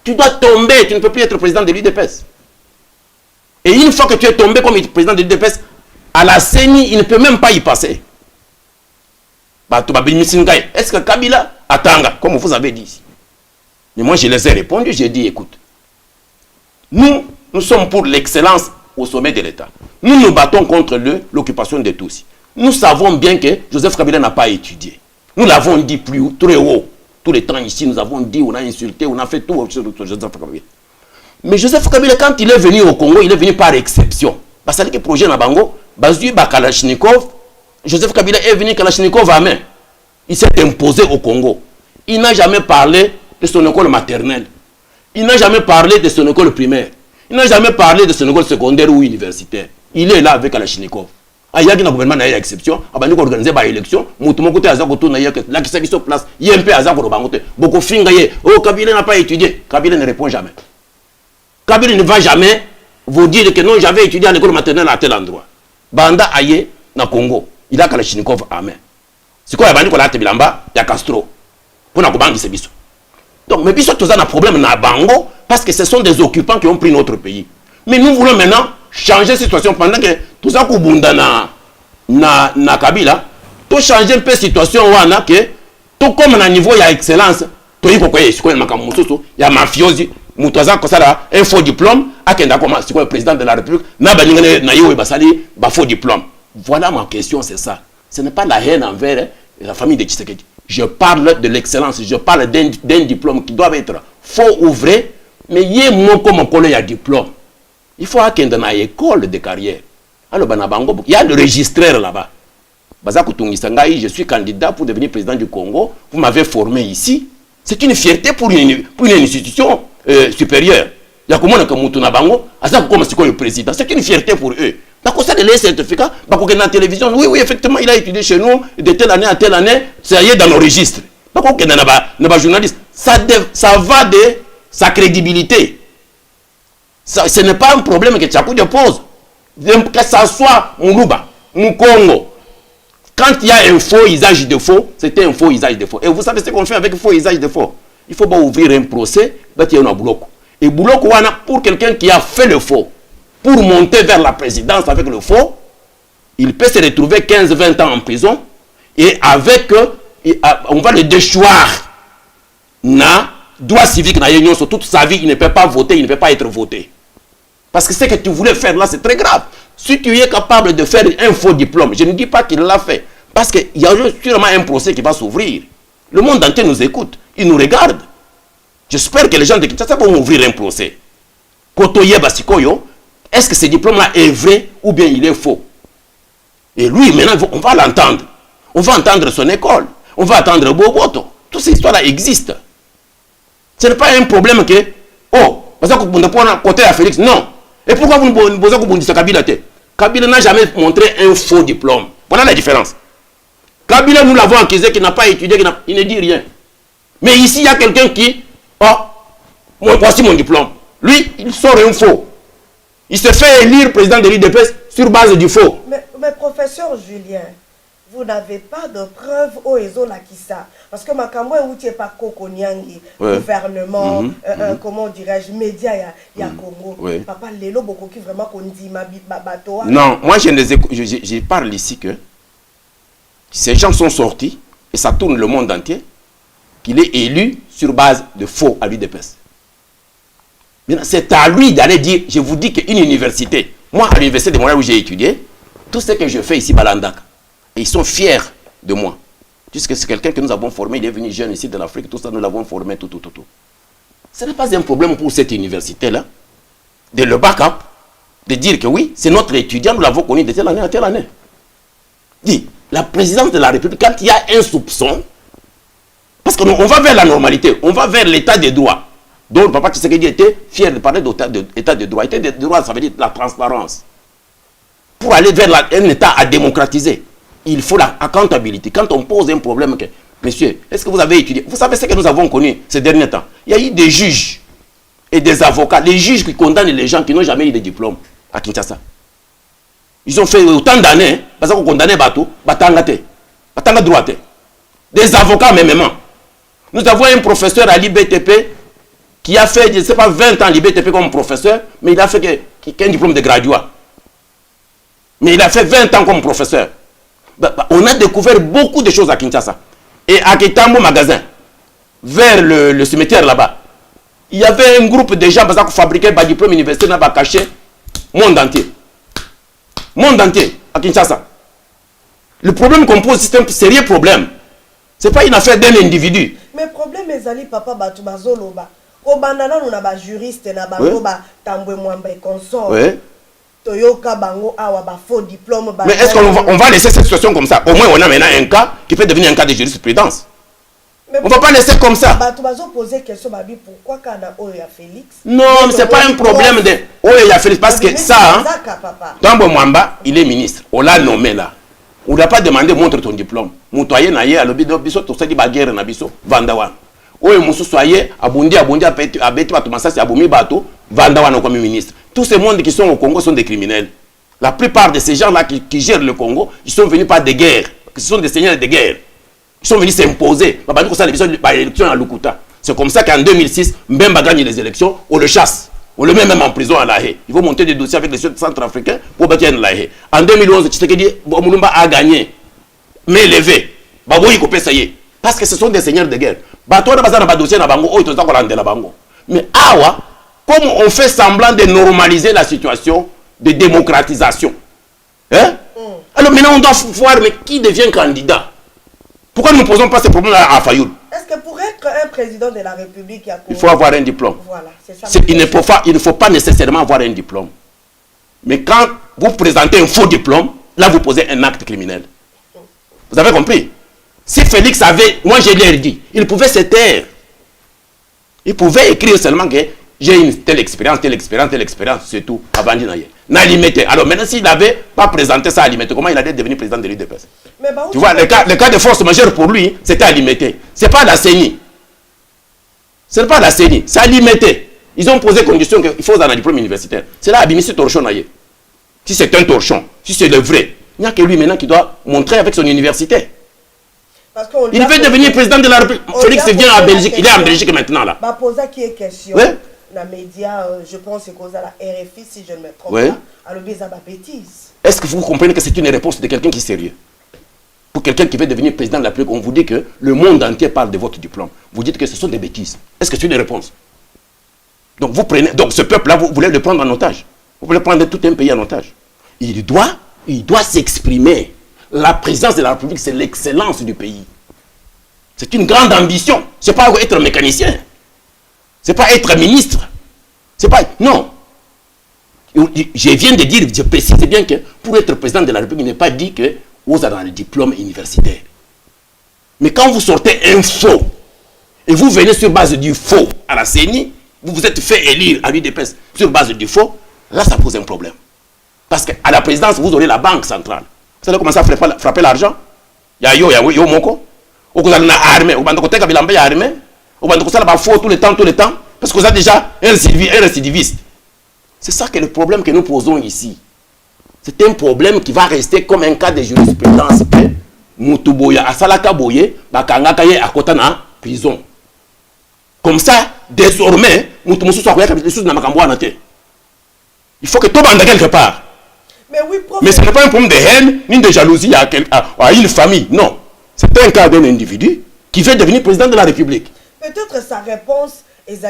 G: tu dois tomber, tu ne peux plus être président de l'IDPS. Et une fois que tu es tombé comme président de l'IDPS, à la CENI, il ne peut même pas y passer. Est-ce que Kabila attanga, comme vous avez dit ici? Mais moi, je les ai répondu, j'ai dit, écoute, nous sommes pour l'excellence au sommet de l'État. Nous nous battons contre l'occupation de tous. Nous savons bien que Joseph Kabila n'a pas étudié. Nous l'avons dit très haut. Tout le temps ici, nous avons dit, on a insulté, on a fait tout sur Joseph Kabila. Mais Joseph Kabila, quand il est venu au Congo, il est venu par exception. Parce que le projet Nabango, Bazui Kalachnikov, Joseph Kabila est venu Kalachnikov à main. Il s'est imposé au Congo. Il n'a jamais parlé de son école maternelle. Il n'a jamais parlé de son école primaire. Il n'a jamais parlé de son école secondaire ou universitaire. Il est là avec Kalachnikov. Il y a un gouvernement qui a une exception. Il a organisé une élection. Il y a la qui se place. Il y a un peu de beaucoup de oh, Kabila n'a pas étudié. Kabila ne répond jamais. Kabila ne va jamais vous dire que non, j'avais étudié en école maternelle à tel endroit. Banda aye na Congo. Il a Kalachnikov à main. C'est quoi il y a Bilamba, il y a Castro. Pour nous bangi c'est biso. Donc mais biso tous un problème na Bango parce que ce sont des occupants qui ont pris notre pays. Mais nous voulons maintenant changer la situation pendant que tout ça kubunda na Kabila, tout changer un peu la situation wana que tout comme na niveau il y a excellence, to yiko kwa yiko na makamususu, il y a mafiosi, mutaza kosala un faux diplôme, akenda comme c'est quoi le président de la République, na baningane na yo basali ba faux diplôme. Voilà ma question, c'est ça. Ce n'est pas la haine envers la famille de Tshisekedi. Je parle de l'excellence, je parle d'un diplôme qui doit être faux ou vrai, mais il y a mon collègue à diplôme. Il faut qu'il y ait une école de carrière. Alors, il y a le registraire là-bas. Je suis candidat pour devenir président du Congo. Vous m'avez formé ici. C'est une fierté pour une institution supérieure. Il y a comment le président. C'est une fierté pour eux. D'accord, ça de les certificats, dans la télévision, oui, effectivement, il a étudié chez nous, de telle année à telle année, ça y est dans nos registres. D'accord, dans les journalistes, ça va de sa crédibilité. Ce n'est pas un problème que Tchakou pose. Que ça soit Moulouba, Moukongo, quand il y a un faux usage de faux, c'était un faux usage de faux. Et vous savez ce qu'on fait avec faux usage de faux? Il faut pas ouvrir un procès, il y a un bloc. Et bloc, pour quelqu'un qui a fait le faux, pour monter vers la présidence avec le faux, il peut se retrouver 15-20 ans en prison et avec, on va le déchoir. Na droit civique, sur toute sa vie, il ne peut pas voter, il ne peut pas être voté. Parce que ce que tu voulais faire là, c'est très grave. Si tu es capable de faire un faux diplôme, je ne dis pas qu'il l'a fait, parce qu'il y a sûrement un procès qui va s'ouvrir. Le monde entier nous écoute, il nous regarde. J'espère que les gens de Kinshasa vont ouvrir un procès. Kotoye Basikoyo, est-ce que ce diplôme-là est vrai ou bien il est faux? Et lui, maintenant, on va l'entendre. On va entendre son école. On va entendre Boboto. Toutes ces histoires-là existent. Ce n'est pas un problème que, oh, parce que vous ne côté à Félix, non. Et pourquoi vous ne posez pas de Kabila? Kabila n'a jamais montré un faux diplôme. Voilà la différence. Kabila, nous l'avons accusé qu'il n'a pas étudié, il ne dit rien. Mais ici, il y a quelqu'un qui, oh, voici mon diplôme. Lui, il sort un faux. Il se fait élire président de l'IDPS sur base du faux.
F: Mais professeur Julien, vous n'avez pas de preuves au EZO Lakissa. Parce que Makambo est pas Kokoniangi, gouvernement, comment dirais-je, médias, il y a Congo. Papa Lelo beaucoup qui vraiment qu'on dit ma bateau.
G: Non, moi je parle ici que ces gens sont sortis et ça tourne le monde entier qu'il est élu sur base de faux à l'IDPS. C'est à lui d'aller dire, je vous dis qu'une université, moi à l'université de Montréal où j'ai étudié, tout ce que je fais ici, Balandaka, et ils sont fiers de moi. Puisque c'est quelqu'un que nous avons formé, il est venu jeune ici de l'Afrique, tout ça, nous l'avons formé, tout. Ce n'est pas un problème pour cette université-là, de le backup, de dire que oui, c'est notre étudiant, nous l'avons connu de telle année à telle année. Dit, la présidence de la République, quand il y a un soupçon, parce qu'on va vers la normalité, on va vers l'état des droits. Donc, Papa Tshisekedi était fier de parler d'état de droit. État de droit, ça veut dire la transparence. Pour aller vers un État à démocratiser, il faut la accountability. Quand on pose un problème, monsieur, est-ce que vous avez étudié? Vous savez ce que nous avons connu ces derniers temps? Il y a eu des juges et des avocats. Les juges qui condamnent les gens qui n'ont jamais eu de diplôme à Kinshasa. Ils ont fait autant d'années, parce qu'ils ont condamné Bato, Batangate, Batanga droite. Des avocats même. Nous avons un professeur à l'IBTP qui a fait, je ne sais pas, 20 ans à l'IBTP comme professeur, mais il a fait qu'un diplôme de graduat. Mais il a fait 20 ans comme professeur. On a découvert beaucoup de choses à Kinshasa. Et à Kitambo magasin, vers le cimetière là-bas, il y avait un groupe de gens qui fabriquaient des diplômes universitaires dans caché monde entier. Monde entier, à Kinshasa. Le problème qu'on pose, c'est un sérieux problème. Ce n'est pas une affaire d'un individu.
F: Mais le problème est que papa Batou Bazoloba. Au banana, on a des juristes, on a des tamboué mwamba et consorts. Toyoka bango awa ba faux diplôme.
G: Mais est-ce qu'on va laisser cette situation comme ça? Au moins, on a maintenant un cas qui peut devenir un cas de jurisprudence. On ne va pas laisser comme ça.
F: Tu vas poser question, pourquoi quand on a Félix?
G: Non, ce n'est pas un problème de Oya Félix. Parce que ça, Tambo Mwamba, il est ministre. On l'a nommé là. On ne l'a pas demandé montre ton diplôme. Moutoye naye à l'obido biso to sadi baguerre na biso vandawa. Oye musu soye abundi abeti batumasasi abumi bato vandawa comme ministre. Tous ces mondes qui sont au Congo sont des criminels. La plupart de ces gens-là qui gèrent le Congo, ils sont venus par des guerres. Ce sont des seigneurs de guerre. Ils sont venus s'imposer. C'est comme ça qu'en 2006, Mbemba gagne les élections, on le chasse. On le met même en prison à La Haye. Il faut monter des dossiers avec les centrafricains pour bâtir La Haye. En 2011, Tshisekedi Mulumba a gagné. Mais levé. Parce que ce sont des seigneurs de guerre. Mais awa, comme on fait semblant de normaliser la situation de démocratisation. Hein? Alors maintenant on doit voir mais qui devient candidat. Pourquoi nous ne posons pas ces problèmes-là à Fayoul?
F: Est-ce que pour être un président de la République,
G: il faut avoir un diplôme.
F: Voilà, c'est ça.
G: Il ne faut pas nécessairement avoir un diplôme. Mais quand vous présentez un faux diplôme, là vous posez un acte criminel. Vous avez compris? Si Félix avait, moi je l'ai dit, il pouvait se taire. Il pouvait écrire seulement que j'ai une telle expérience, c'est tout, avant d'y aller. Alors maintenant, s'il n'avait pas présenté ça à Alimete, comment il allait devenir président de l'UDPS? Tu vois, le cas de force majeure pour lui, c'était Alimete. Ce n'est pas la CENI. Ce n'est pas la CENI, c'est Alimete. Ils ont posé condition qu'il faut un diplôme universitaire. C'est là Abimisi Torchon. Si c'est un torchon, si c'est le vrai, il n'y a que lui maintenant qui doit montrer avec son université. Il veut devenir président de la République. Félix vient à Belgique. Il est en Belgique maintenant là.
F: Je poser qui est question. La média, je pense que c'est la RFI, si je ne me trompe pas. Alors, c'est une bêtise. Est-ce
G: que vous comprenez que c'est une réponse de quelqu'un qui est sérieux? Pour quelqu'un qui veut devenir président de la République, on vous dit que le monde entier parle de votre diplôme. Vous dites que ce sont des bêtises. Est-ce que c'est une réponse? Donc vous prenez, donc ce peuple-là, vous voulez le prendre en otage. Vous voulez prendre tout un pays en otage. Il doit s'exprimer. La présidence de la République, c'est l'excellence du pays. C'est une grande ambition. Ce n'est pas être mécanicien. Ce n'est pas être ministre. C'est pas... Non. Je viens de dire, je précise bien que pour être président de la République, il n'est pas dit que vous avez un diplôme universitaire. Mais quand vous sortez un faux, et vous venez sur base du faux à la CENI, vous vous êtes fait élire à l'UDPS sur base du faux, là ça pose un problème. Parce qu'à la présidence, vous aurez la banque centrale. Vous allez commencer à frapper l'argent. Il y a yo moko. Vous allez armé. Vous allez côté Kabilamba y armé. Vous allez commencer à faux tout le temps. Parce que vous avez déjà un récidiviste. C'est ça que le problème que nous posons ici. C'est un problème qui va rester comme un cas de jurisprudence. Moutuboya, Asalaka Boye, Bakanga Kaye à Kotana, prison. Comme ça, désormais, Moutumusu soit les choses dans ma. Il faut que tout le monde quelque part. Mais ce n'est pas un problème de haine ni de jalousie à une famille. Non. C'est un cas d'un individu qui veut devenir président de la République.
F: Peut-être sa réponse est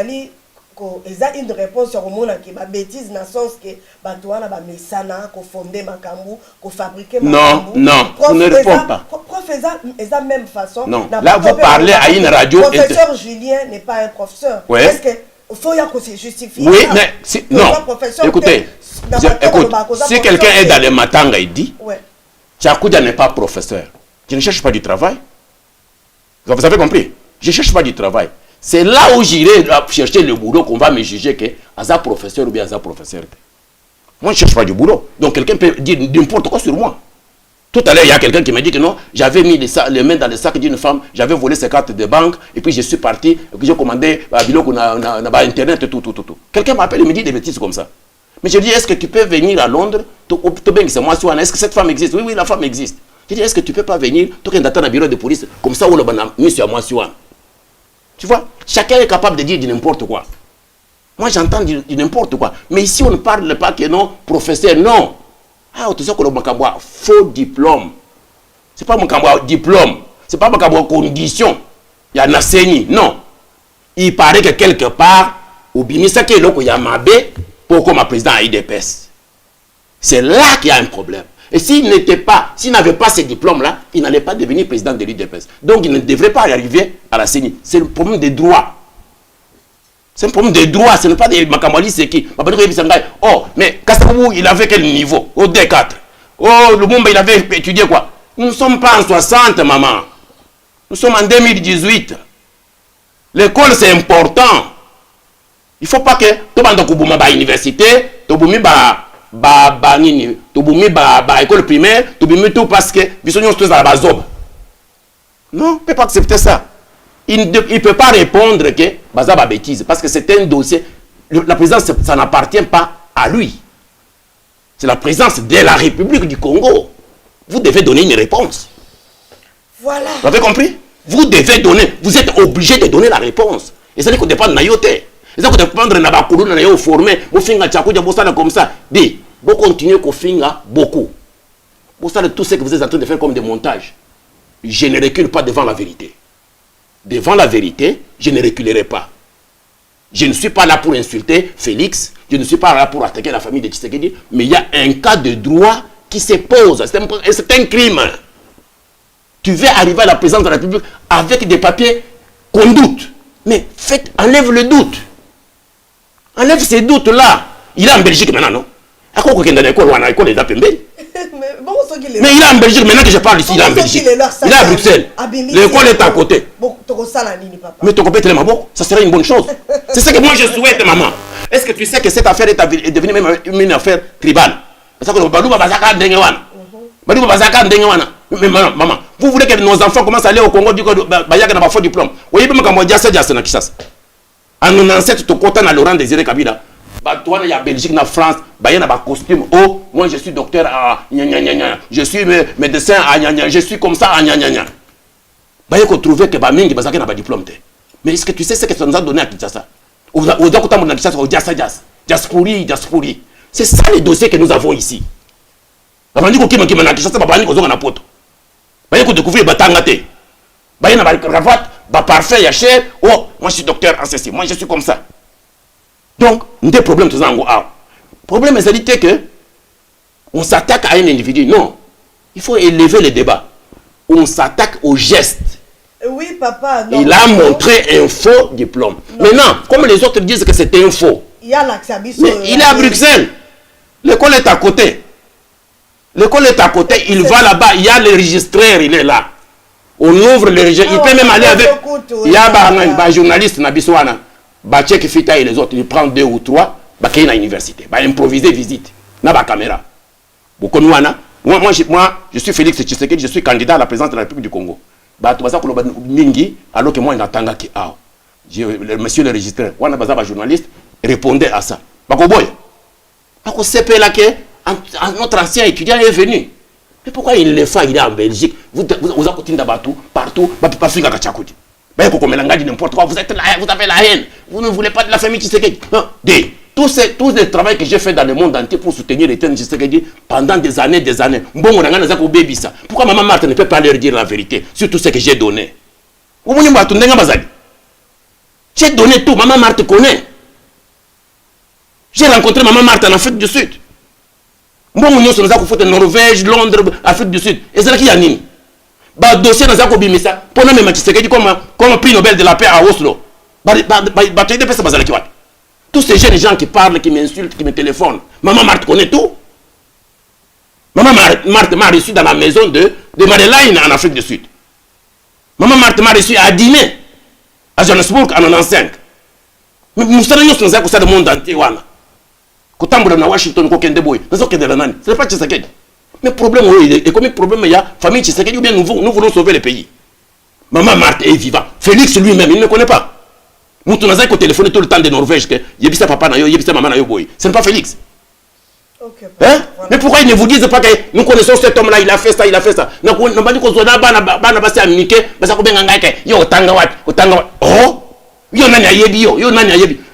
F: une réponse sur le monde qui est bêtise dans le sens que Batouana va mesana, qu'on fonder Makambu, qu'on fabriquer
G: Makambu. Non, on ne répond pas.
F: Prof, est la même façon.
G: Non, là vous parlez à une radio.
F: Professeur Julien n'est pas un professeur.
G: Oui.
F: Est-ce qu'il faut que c'est justifié?
G: Oui, mais non. Écoutez, si quelqu'un est dans le matanga, il dit, Tchakoudia n'est pas professeur. Je ne cherche pas du travail. Vous avez compris? Je ne cherche pas du travail. C'est là où j'irai chercher le boulot qu'on va me juger que Aza professeur ou bien Aza professeur. Moi, je ne cherche pas du boulot. Donc, quelqu'un peut dire n'importe quoi sur moi. Tout à l'heure, il y a quelqu'un qui m'a dit que non, j'avais mis les mains dans le sac d'une femme, j'avais volé ses cartes de banque, et puis je suis parti, et puis j'ai commandé Internet, tout. Quelqu'un m'appelle et me dit des bêtises comme ça. Mais je dis, est-ce que tu peux venir à Londres? Est-ce que cette femme existe? Oui, la femme existe. Je dis, est-ce que tu peux pas venir? Tu peux attendre au bureau de police, comme ça, on l'a mis sur moi. Tu vois, chacun est capable de dire n'importe quoi. Moi, j'entends du n'importe quoi. Mais ici, on ne parle pas que non, professeur, non. Ah, tu sais que le Makabwa, faux diplôme. C'est pas Makabwa diplôme. C'est pas Makabwa condition. Il y a un enseigné. Non. Il paraît que quelque part, au Bimisa, il y a un mabé pour comme président à IDPS. C'est là qu'il y a un problème. Et s'il n'avait pas ce diplôme-là, il n'allait pas devenir président de l'IDPS. Donc, il ne devrait pas arriver à la CENI. C'est le problème des droits. C'est un problème de droit, ce n'est pas des Makamali, c'est qui? Oh, mais Kastabou, il avait quel niveau? Au D4. Oh, le Mumba, il avait étudié quoi? Nous ne sommes pas en 60, maman. Nous sommes en 2018. L'école, c'est important. Il ne faut pas que tu vas à l'université, tu vas à l'école primaire, tu vas tout parce que nous sommes tous à la zob. Non, on ne peut pas accepter ça. Il ne peut pas répondre que Bazaba bêtise parce que c'est un dossier. La présidence, ça n'appartient pas à lui. C'est la présidence de la République du Congo. Vous devez donner une réponse.
F: Voilà.
G: Vous avez compris? Vous devez donner. Vous êtes obligé de donner la réponse. Et ça dit qu'on dépend de Nayote. Et ça qu'on dépend de Nabakoulou, Nayo formé, vous finga Tchakou, vous savez comme ça. Dis, vous continuez qu'on finga beaucoup. Vous savez tout ce que vous êtes en train de faire comme des montages. Je ne recule pas devant la vérité. Devant la vérité, je ne reculerai pas. Je ne suis pas là pour insulter Félix, je ne suis pas là pour attaquer la famille de Tshisekedi, mais il y a un cas de droit qui se pose. C'est un crime. Tu veux arriver à la présidence de la République avec des papiers qu'on doute. Mais enlève le doute. Enlève ces doutes-là. Il est en Belgique maintenant, non? Mais il est en Belgique, maintenant que je parle ici, il est en Belgique. Il est à Bruxelles. L'école est à côté. Mais ton copain, ça serait une bonne chose. C'est ce que moi je souhaite, maman. Est-ce que tu sais que cette affaire est devenue même une affaire tribale? Mais maman, vous voulez que nos enfants commencent à aller au Congo du coup, il y a un faux diplôme. Vous voyez, en 97, tu comptes dans Laurent Désiré Kabila. Toi, il y a Belgique, il y a France, il y a un costume. Oh, moi je suis docteur à je suis médecin à je suis comme ça à il faut trouver que Bamingi n'a pas de diplôme. Mais est-ce que tu sais ce que ça nous a donné à Kinshasa? C'est ça les dossiers que nous avons ici. Il faut découvrir parfait, cher. Oh, moi je suis docteur en ceci, moi je suis comme ça. Donc, des problèmes tous en Le problème est que on s'attaque à un individu. Non, il faut élever le débat. On s'attaque au geste.
F: Oui, papa. Non,
G: il a montré un faux diplôme. Non. Maintenant, comme les autres disent que c'était un faux,
F: il y a l'accès.
G: Il est à Bruxelles. L'école est à côté. L'école est à côté. Il va là-bas. Il y a le registraire, il est là. On ouvre le registre. Il peut même aller avec. Il y a un journaliste, Nabiswana. Bachek Fita et les autres, ils prennent 2 ou 3, ils vont à l'université, ils improviser visite, ils ont caméra. Moi, je suis Félix Tshisekedi, je suis candidat à la présidence de la République du Congo. Alors que moi, monsieur le registraire, un journaliste, répondait à ça. Notre ancien étudiant est venu. Mais pourquoi il le fait, il est en Belgique? Vous avez continué partout, pas finir à Tchakoudi. N'importe quoi, vous avez la haine, vous ne voulez pas de la famille Tshisekedi. Tout le travail que j'ai fait dans le monde entier pour soutenir les thèmes Tshisekedi pendant des années. Pourquoi maman Marthe ne peut pas leur dire la vérité sur tout ce que j'ai donné? J'ai donné tout, maman Marthe connaît. J'ai rencontré maman Marthe en Afrique du Sud. Norvège, Londres, Afrique du Sud. Et c'est là qu'il y a Nini. Dossier dans un bimisa pour même Tshisekedi comme prix Nobel de la paix à Oslo. Tous ces jeunes gens qui parlent, qui m'insultent, qui me téléphonent. Maman Marthe connaît tout. Maman Marthe m'a reçu dans la maison de Madeleine en Afrique du Sud. Maman Marthe m'a reçu à dîner. À Johannesburg, en 95. Mais nous sommes dans le monde entier. Quand on est à Washington, on est à ce n'est pas Tshisekedi. Mais le problème, et comme le problème, il y a famille Tshisekedi, ou bien nous voulons sauver le pays. Maman Marthe est vivant. Félix lui-même, il ne me connaît pas. Nous avons téléphoné tout le temps de Norvège. Il y a papa, il y a maman. Ce n'est pas Félix.
F: Okay,
G: hein? Mais pourquoi ils ne vous disent pas que nous connaissons cet homme-là, il a fait ça, il a fait ça. Oh,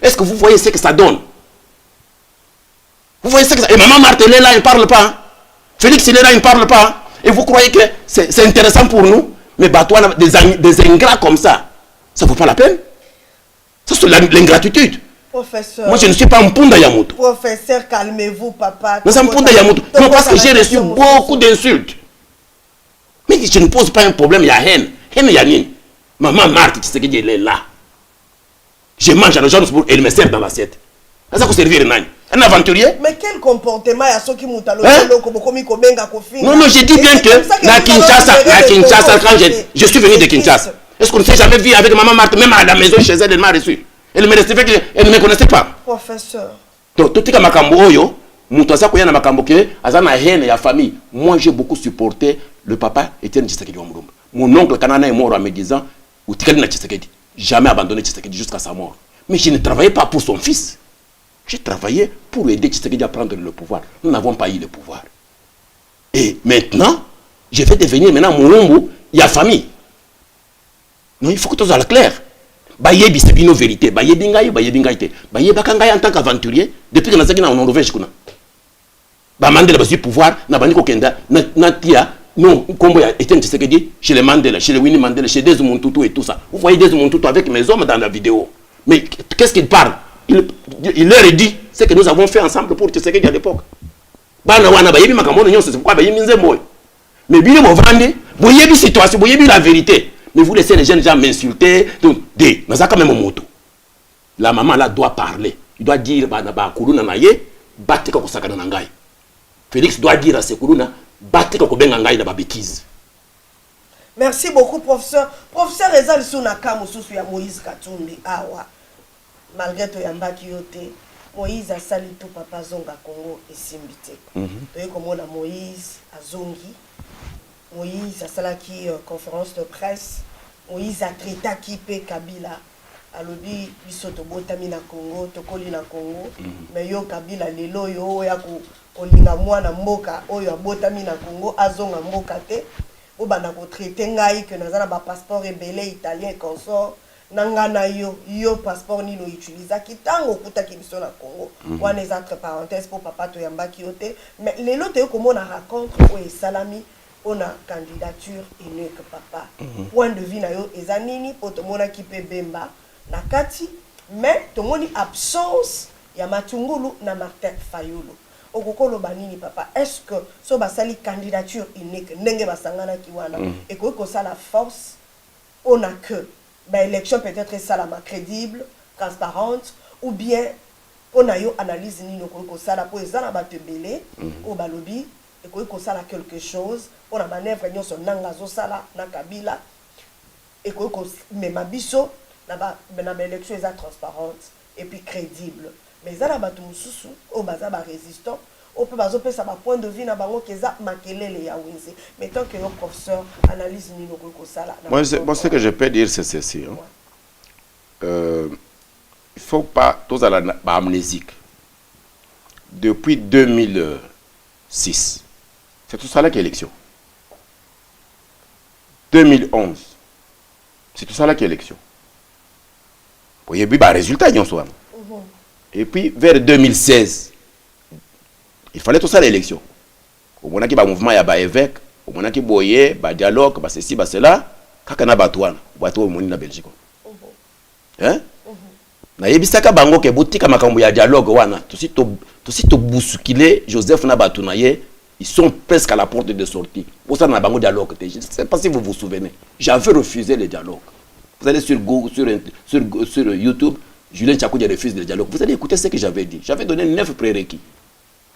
G: est-ce que vous voyez ce que ça donne? Vous voyez ce que ça... Et maman Marthe, elle est là, elle ne parle pas. Hein? Félix, il est là, il ne parle pas. Hein? Et vous croyez que c'est intéressant pour nous? Mais toi, des ingrats comme ça, ça ne vaut pas la peine? Ça, c'est l'ingratitude.
F: Professeur.
G: Moi, je ne suis pas un Mpunda Yamutu.
F: Professeur, calmez-vous, papa.
G: Mais c'est un Mpunda Yamutu. Non, parce que j'ai reçu beaucoup d'insultes. Mais je ne pose pas un problème, il y a haine. Haine, il y a rien. Maman Marthe, tu sais qu'elle est là. Je mange à la Johannesburg et elle me sert dans l'assiette. Ça peut servir un aventurier.
F: Mais quel comportement il y a ceux qui m'ont talonné?
G: Non, non, je dis bien que la Kinshasa, quand je suis venu de Kinshasa, est-ce qu'on ne s'est jamais vu avec maman Marthe, même à la maison chez elle, elle m'a reçu. Elle me respectait, elle ne me connaissait pas.
F: Professeur.
G: Donc, tout est comme Makambo Oyo, Moutouassa Koya na Makambo Ke, Azana haine et la famille. Moi, j'ai beaucoup supporté le papa Etienne Tshisekedi Wamulumba. Mon oncle Kanana est mort en me disant, ou Tikali Tshisekedi, jamais abandonné Tshisekedi jusqu'à sa mort. Mais je ne travaillais pas pour son fils. J'ai travaillé pour aider Tshisekedi à prendre le pouvoir. Nous n'avons pas eu le pouvoir. Et maintenant, je vais devenir maintenant Moulumbu, il y a famille. Non, il faut que tout soit clair. Bayebi c'est une vérité. Bayebi ngai, bayebi ngai te. Bayebi bakangai en tant qu'aventurier depuis que nazaki na en Norvège kuna. Ba Mandela ba pouvoir na baniko kenda na tia non combo ya Etienne Tshisekedi chez les Mandela, chez les Winnie Mandela, chez Desmond Tutu et tout ça. Vous voyez Desmond Tutu avec mes hommes dans la vidéo. Mais qu'est-ce qu'il parle? Il leur dit ce que nous avons fait ensemble pour Tshisekedi à l'époque. Bana wana bayebi makambo nyonso c'est pourquoi bayebi nzembo. Mais bino bo vande, boyebi situation, boyebi la vérité. Mais vous laissez les jeunes gens m'insulter. Donc, mais ça quand même un moto. La maman là doit parler. Il doit dire Félix doit dire à ses Kuluna, bêtise.
F: Merci beaucoup, professeur. Professeur Ezal Sunaka Moussousou ya Moïse Katumbi Awa. Malgré tout yamba kiyote, Moïse a sali tout papa Zonga Congo et Simbite. Donc comme on a Moïse a Zongi. Moïse a salaki conférence de presse. Moïse a traité qui pe Kabila. Alobi bisoto botami na Congo, tokoli na Congo. Mais yo Kabila lelo yo ya kolinga mwana mboka oyo botami na Congo azonga mboka te. O bana ko traité ngai que nazana ba passeport rebelle italien consort. Nangana yo passeport ni no utiliser kitango kutaki biso na Congo. Wana les entre parenthèses pour papa to yamba kiote. Mais lelo te ko mona rencontre o salami. On a candidature unique papa. Point de vue na yo ezanini pour tout monde qui peut bemba na kati mais tout monde absence ya Matungulu na Martin Fayulu. Okokolo banini papa est-ce que so basali candidature unique ndenge basangana ki wana et ko ça la force on a que ba élection peut-être ça la crédible, transparente ou bien on a yo analyse ni ko ça la pour ezana batebele au balobi et qu'on sala quelque chose on a manœuvre nous son nangazo sala na Kabila et qu'on même abisso na ba élection est transparente et puis crédible mais ça la batu mususu au baza ba résistant on peut bazo pe ça ba point de vue na bango keza makelele ya winze mais tant que le professeur analyse ni no ko sala
G: moi ce que je peux dire c'est ceci hein. Il faut pas tous à la amnésique depuis 2006. C'est tout ça là qui est élection. 2011. C'est tout ça là qui est élection. Vous voyez, il y a un résultat. Et puis, vers 2016, il fallait tout ça l'élection. Au moment qu'il y a un mouvement, il y a un évêque. Au moment qu'il y a un dialogue, ceci, cela. Quand il y a un batouan, bateau au monde de Belgique. Hein? Na yebisaka bango ke botika makambo ya dialogue wana. Tout to bousukile Joseph na batunaye. Ils sont presque à la porte de sortie. Pour ça, on a un dialogue. Je ne sais pas si vous vous souvenez. J'avais refusé le dialogue. Vous allez sur Google, sur YouTube, Julien Tchakoudi refuse le dialogue. Vous allez écouter ce que j'avais dit. J'avais donné 9 prérequis.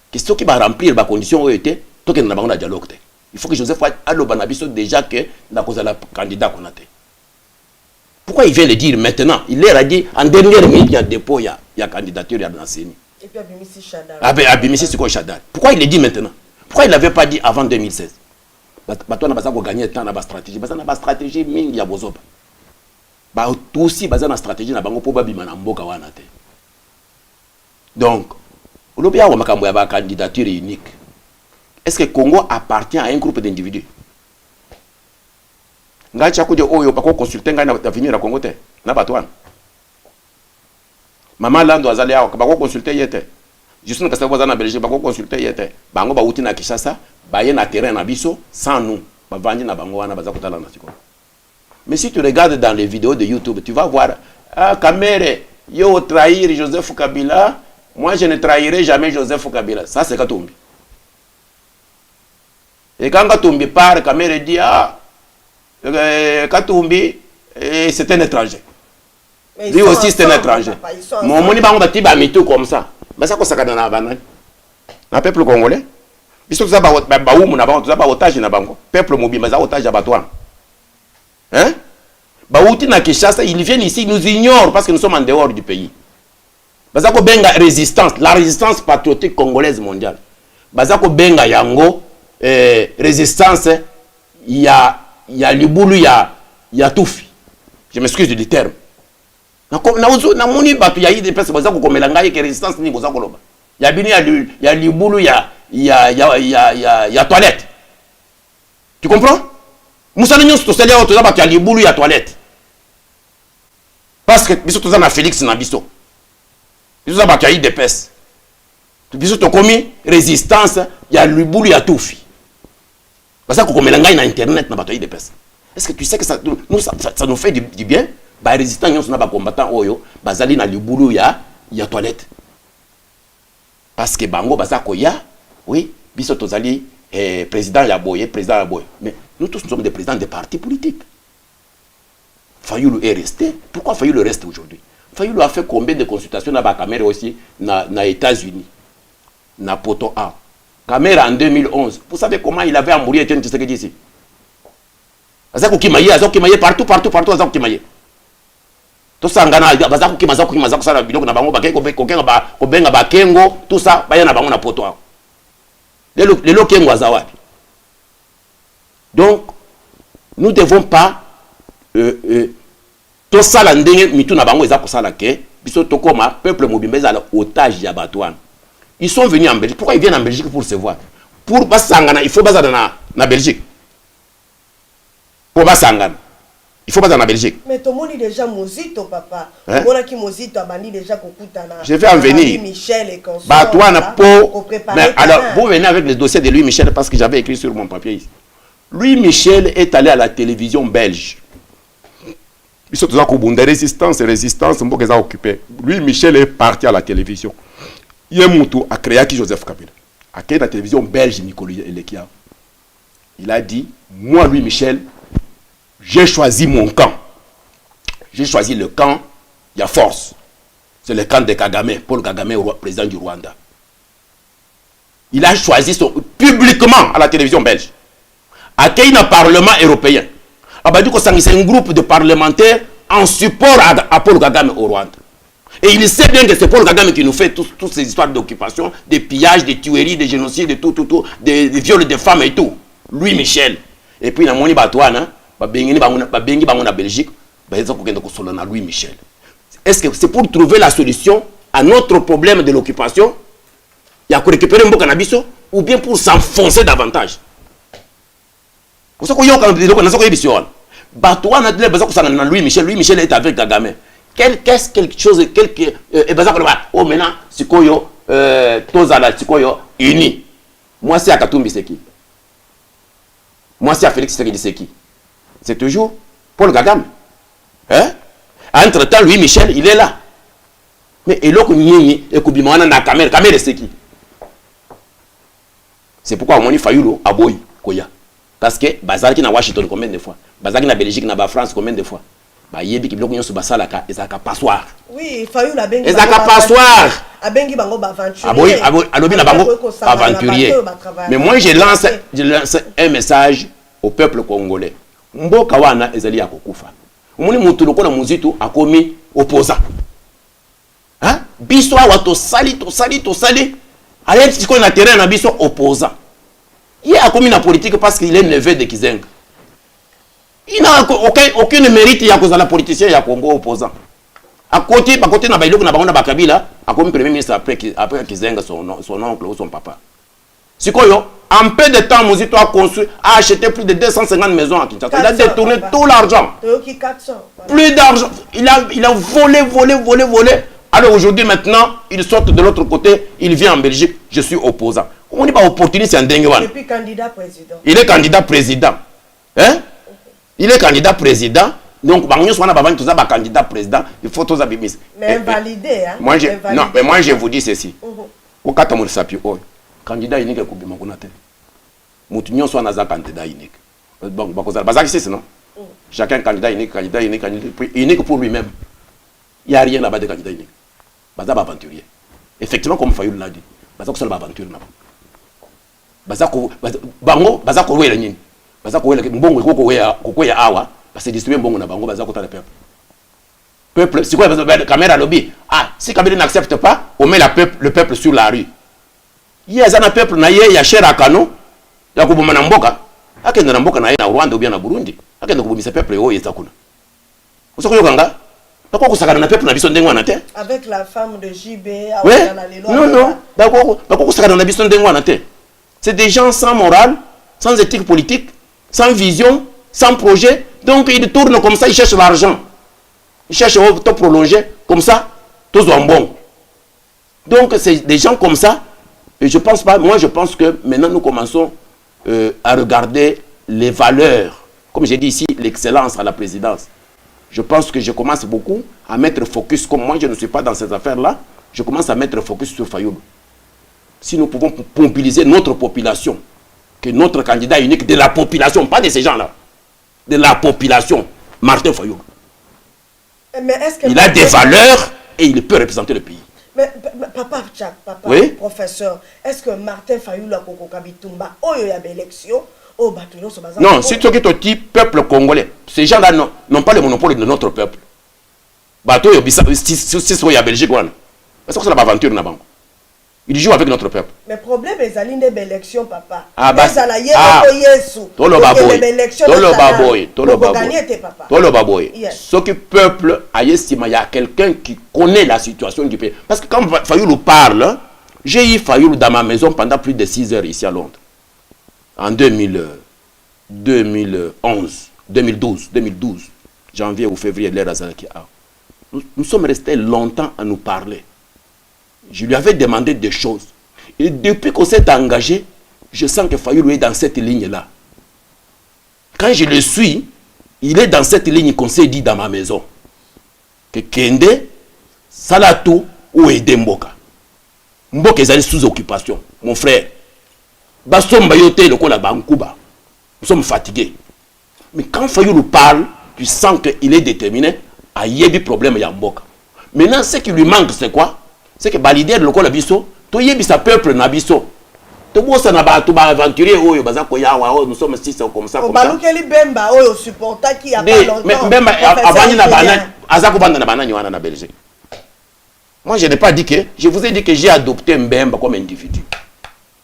G: Question qui va remplir les conditions où était, tant qu'il n'y a pas de dialogue. Il faut que Joseph Alobanabiso déjà que la cause de la candidat qu'on a. Pourquoi il vient le dire maintenant? Il leur a dit en dernière minute, il y a dépôt, il y a candidature, il y a l'enseigne.
F: Et puis Abimisi Chadar.
G: Abimisi Siko Chadar. Pourquoi il le dit maintenant? Pourquoi il ne l'avait pas dit avant 2016? Toi, on a gagné temps dans la stratégie. On a une stratégie, il y a besoin. Tout aussi, on a une stratégie, on a une donc, on a une candidature unique. Est-ce que le Congo appartient à un groupe d'individus? Nga chako de oyo pas consulter nga na venir à Congo te na batouane. Maman lando azali awa ba consulter yete. Juste na kasaba na Belgique ba consulter yete. Bango ba uti na Kinshasa, ba ye na terrain na biso sans nous. Ba vandi na bango wana baza kotala na siko. Mais si tu regardes dans les vidéos de YouTube, tu vas voir Kamere yo trahir Joseph Kabila, moi je ne trahirai jamais Joseph Kabila. Ça c'est Katumbi. Et quand Katumbi part, Kamere dit Katumbi, c'est un étranger. Lui aussi, c'est un étranger. Mon moni bango bati ba mitu comme ça. Basa ko sakana na banani. Na peuple congolais. Biso za ba umu na bango, za ba otage na bango. Peuple mobimba za otage abatwa. Hein? Ba uti na Kinshasa, ils viennent ici, ils nous ignorent parce que nous sommes en dehors du pays. Basa ko benga résistance, la résistance patriotique congolaise mondiale. Basa ko benga yango résistance il y a libulu ya tufi. Je m'excuse du terme. Na moni batu ya ide pesa baza ko komela ngai ke résistance ni boza koloba. Ya bini ya libulu ya toilette. Tu comprends? Musana nyonso to salia to za batu ya libulu ya toilette. Parce que biso to za na Félix na biso. Biso za batu ya ide pesa. Biso to komi résistance ya libulu ya tufi. Parce que comme l'anglais na internet na bataille de pesa. Est-ce que tu sais que ça nous fait du bien? Ba résistant nous na ba combattant oyo bazali na libulu ya toilette. Parce que bango bazako ya oui, biso tozali président ya boye, président ya boye. Mais nous tous nous sommes des présidents des partis politiques. Fayulu est resté. Pourquoi Fayulu reste aujourd'hui? Fayulu a fait combien de consultations na ba caméra aussi na États-Unis. Na poto A. Kamera en 2011. Vous savez comment il avait amouru Etienne Tshisekedi ici? Azako kimaye partout, azako kimaye. Tout ça ngana bazako kimaza sala biloko na bango bakeko benga bakengo, tout ça baya na bango na poto. Lelo kengo azawapi. Donc nous devons pas tout ça la ndenge mitu na bango ezako sala ke biso tokoma peuple mobimba za otage ya batouane. Ils sont venus en Belgique. Pourquoi ils viennent en Belgique pour se voir? Pour Bassangana, il faut Bassangana na Belgique. Pour Bassangana, il faut Bassangana na Belgique.
F: Mais tout le monde est déjà Mozito, papa. Hein? On a qui Mozito a banni déjà Kokutana.
G: Je vais en venir.
F: Michel et consort.
G: Bah, toi, mais alors, vous venez avec le dossier de Louis Michel parce que j'avais écrit sur mon papier ici. Louis Michel est allé à la télévision belge. Ils sont tous en résistance, on peut les occuper. Louis Michel est parti à la télévision. Yemutu a créé qui Joseph Kabila. A créé la télévision belge Nicolas Elekia. Il a dit, moi Louis Michel, j'ai choisi mon camp. J'ai choisi le camp, il y a force. C'est le camp de Kagame, Paul Kagame, président du Rwanda. Il a choisi publiquement à la télévision belge. A créé un parlement européen. C'est un groupe de parlementaires en support à Paul Kagame au Rwanda. Et il sait bien que c'est Paul Kagame qui nous fait toutes ces histoires d'occupation, de pillages, de tueries, de génocides, de tout, de viols de femmes et tout. Louis Michel. Et puis, dans mon Batouane, en Belgique, Louis Michel. Est-ce que c'est pour trouver la solution à notre problème de l'occupation? Il y a pour récupérer un peu de cannabis ou bien pour s'enfoncer davantage? Pour ça qu'on y a Louis Michel. Louis Michel est avec Kagame. Quelque chose, oh maintenant, c'est quoi Tozala, c'est quoi uni. Moi, c'est à Katumbi, c'est qui? Moi, c'est à Félix Tshisekedi, c'est qui? C'est toujours Paul Kagame. Hein? Entre-temps, Louis Michel, il est là. Mais et l'autre, et Koubimana, na Kamere, c'est qui? C'est pourquoi on a fallu à Boy, Koya. Parce que Bazarki na Washington combien de fois? Bazarki na Belgique, na France combien de fois? Bah yebi ki biloko nyonso basala ka ezaka passoire.
F: Oui, fayu la bengi.
G: Ezaka passoire.
F: Abengi bango ba aventurier.
G: Alobi na bango aventurier. Mais moi je lance un message au peuple congolais. Mboka wana ezali ya kokufa. omoni mutu lokola Muzito akomi opposant. Hein? Biso awa to sali. Allez, si on a terrain na biso opposant. Il a commis la politique parce qu'il est neveu de Kizenga. Il n'a aucun mérite à cause de la politicien ya Congo opposant. À côté na bailoko na bango na Bakabila, a comme premier ministre après Kizenga son oncle ou son papa. C'est quoi yo? En peu de temps, Muzito a construit, a acheté plus de 250 maisons à Kinshasa. Il a détourné tout l'argent. Plus d'argent. Il a volé. Alors aujourd'hui, maintenant, il sort de l'autre côté, il vient en Belgique, je suis opposant. On n'est pas opportuniste, c'est un dingue.
F: Et puis candidat président.
G: Il est candidat président. Hein? Il est candidat président. Donc, candidat président, il faut tous abîmer.
F: Mais invalidé, hein?
G: Non, mais moi je vous dis ceci. Au cas où il candidat unique, Moutinho soit un candidat unique. Bon, c'est non? Chacun candidat unique pour lui-même. Il n'y a rien là-bas de candidat unique. Baza aventurier. Effectivement, comme Fayoul l'a dit, Baza ko sala aventure na. Baza ko bango, Baza ko wela nini. Baza ko wela mbongo ko ya awa, c'est distribuer mbongo na bango Baza ko ta le peuple. Peuple, c'est quoi la caméra lobby? Ah, si Kabila n'accepte pas, on met le peuple sur la rue. Il y a un peuple na ye ya cher akano, ya ko bomana mboka. Akenda na mboka na ye na Rwanda ou bien na Burundi. Akenda ko bomisa peuple o yeza kuna. Osoko yokanga?
F: Avec la femme de JB,
G: ouais. Non. C'est des gens sans morale, sans éthique politique, sans vision, sans projet. Donc ils tournent comme ça, ils cherchent l'argent. Ils cherchent à tout prolonger, comme ça, tous sont bons. Donc c'est des gens comme ça. Et je pense pas, moi je pense que maintenant nous commençons à regarder les valeurs. Comme j'ai dit ici, l'excellence à la présidence. Je pense que je commence beaucoup à mettre focus, comme moi je ne suis pas dans ces affaires-là, je commence à mettre focus sur Fayoul. Si nous pouvons mobiliser notre population, que notre candidat unique de la population, pas de ces gens-là, de la population, Martin Fayoul. Il a des valeurs et il peut représenter le pays.
F: Mais papa,
G: oui?
F: Professeur, est-ce que Martin Fayoul a Kokokabitumba, il y a des élections?
G: Non, si tu es peuple congolais, ces gens-là n'ont pas le monopole de notre peuple. Ils jouent avec notre peuple.
F: Mais le problème est les élections, papa.
G: Ce que le peuple a estimé, il y a quelqu'un qui connaît la situation du pays. Parce que quand Fayoulou parle, j'ai eu Fayoulou dans ma maison pendant plus de 6 heures ici à Londres. En 2012, janvier ou février, l'ère Azalaki. Nous sommes restés longtemps à nous parler. Je lui avais demandé des choses. Et depuis qu'on s'est engagé, je sens que Fayoulou est dans cette ligne-là. Quand je le suis, il est dans cette ligne qu'on s'est dit dans ma maison. Que Kende, Salatou ou Edemboka. Mboka est sous occupation. Mon frère. Nous sommes fatigués. Mais quand Fayoulou parle, tu sens qu'il est déterminé à y avoir des problèmes à Mboka. Maintenant, ce qui lui manque, c'est quoi? C'est que valider le col abisso, tu y a peuple nabisso. Tu vois ça n'a pas aventurier nous sommes 6 comme ça.
F: Bemba supporter qui a pas longtemps.
G: Moi, je n'ai pas dit que, je vous ai dit que j'ai adopté Mbemba comme individu.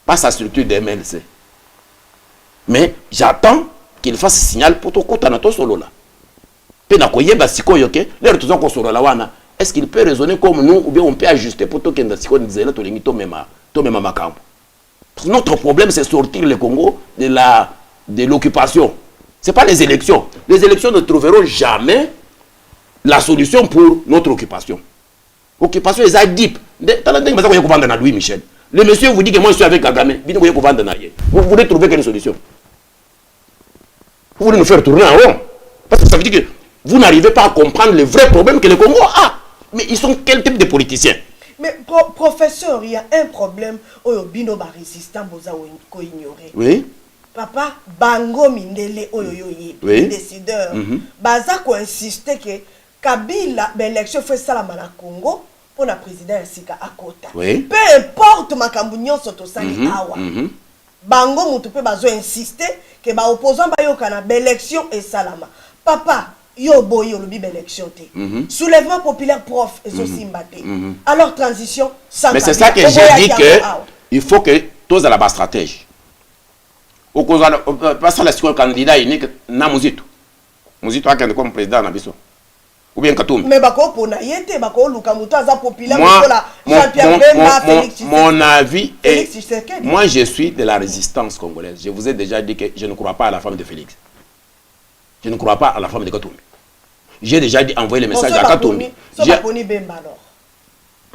G: Pas sa structure d'MLC. Mais j'attends qu'il fasse signal pour tout côté dans solo là. Est-ce qu'il peut raisonner comme nous ou bien on peut ajuster pour tout notre problème c'est sortir le Congo de l'occupation. Ce n'est pas les élections. Les élections ne trouveront jamais la solution pour notre occupation. Occupation est à deep. Louis Michel. Le monsieur vous dit que moi je suis avec Kagame. Vous voulez trouver quelle solution? Vous voulez nous faire tourner en rond? Parce que ça veut dire que vous n'arrivez pas à comprendre le vrai problème que le Congo a. Mais ils sont quel type de politiciens?
F: Mais professeur, il y a un problème. Bino ba résistant boza ko ignorer.
G: Oui.
F: Papa Bango Mindele
G: oui.
F: Décideur. Baza ko insister que Kabila l'élection fait ça la mana Congo pour la présidente Sika Akota.
G: Oui.
F: Peu importe makambu nyonso to sali awa. Bango mutu pe bazo insister que ba opposant ba yokana l'élection et salama. Papa yo boy le bible élection té. Soulèvement populaire prof Zosimbaté. Alors transition sans.
G: Mais c'est ça que j'ai dit que il faut que tous à la base stratégie. Au cause parce que le candidat unique na Muzito. Muzito a comme président na biso. Ou bien Katoum.
F: Mais bako pona yete bako luka muto aza populaire
G: mon avis est moi je suis de la résistance congolaise. Je vous ai déjà dit que je ne crois pas à la femme de Félix. Je ne crois pas à la femme de Katoum. J'ai déjà dit envoyer le message à Katoum.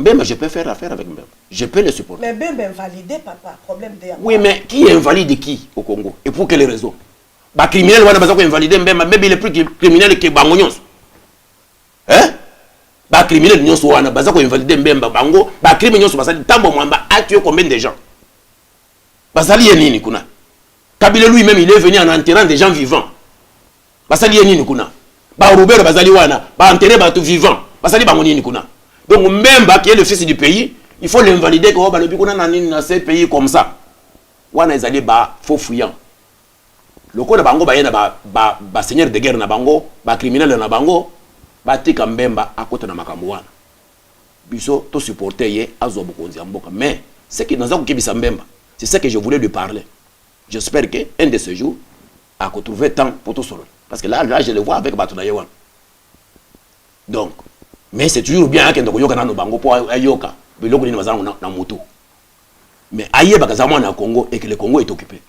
G: Mbemba, je peux faire affaire avec Mbemba. Je peux le supporter.
F: Mais Mbemba est invalidé, papa. Problème de...
G: Oui, mais qui est invalidé qui au Congo? Et pour quelle raison? Bah, criminel, on a besoin d'invalider Mbemba. Mbemba, il est plus criminel que Bangonyons. Hein? Bah, criminel, on a besoin d'invalider Mbemba. Bango, bah, criminel, on a besoin a tué combien de gens? Basali Yenini Kuna. Kabila lui-même, il est venu en enterrant des gens vivants. Basali Yenini Kuna. Bah, Robert Basali Wana. Bah, enterrer tout vivant. Basali Bangonyini Kuna. Donc, Mbemba, qui est le fils du pays, il faut l'invalider dans ce pays comme ça. Wana ezali ba faux fuyant. Le code bango ba ba seigneur de guerre na bango, ba criminel na bango, ba tika Mbemba à côté na makambo wana. Biso to supporter ye azo bokonzi mboka. Mais ce qui nous a kibisa Mbemba, c'est ce que je voulais lui parler. J'espère que un de ces jours a trouvé temps pour tout solo. Parce que là je le vois avec Batuna Yewan. Donc mais c'est toujours bien que nous ayons bango pour ayoka biloko ni bazana na moto. Mais aye bakazama na Congo et que le Congo est occupé.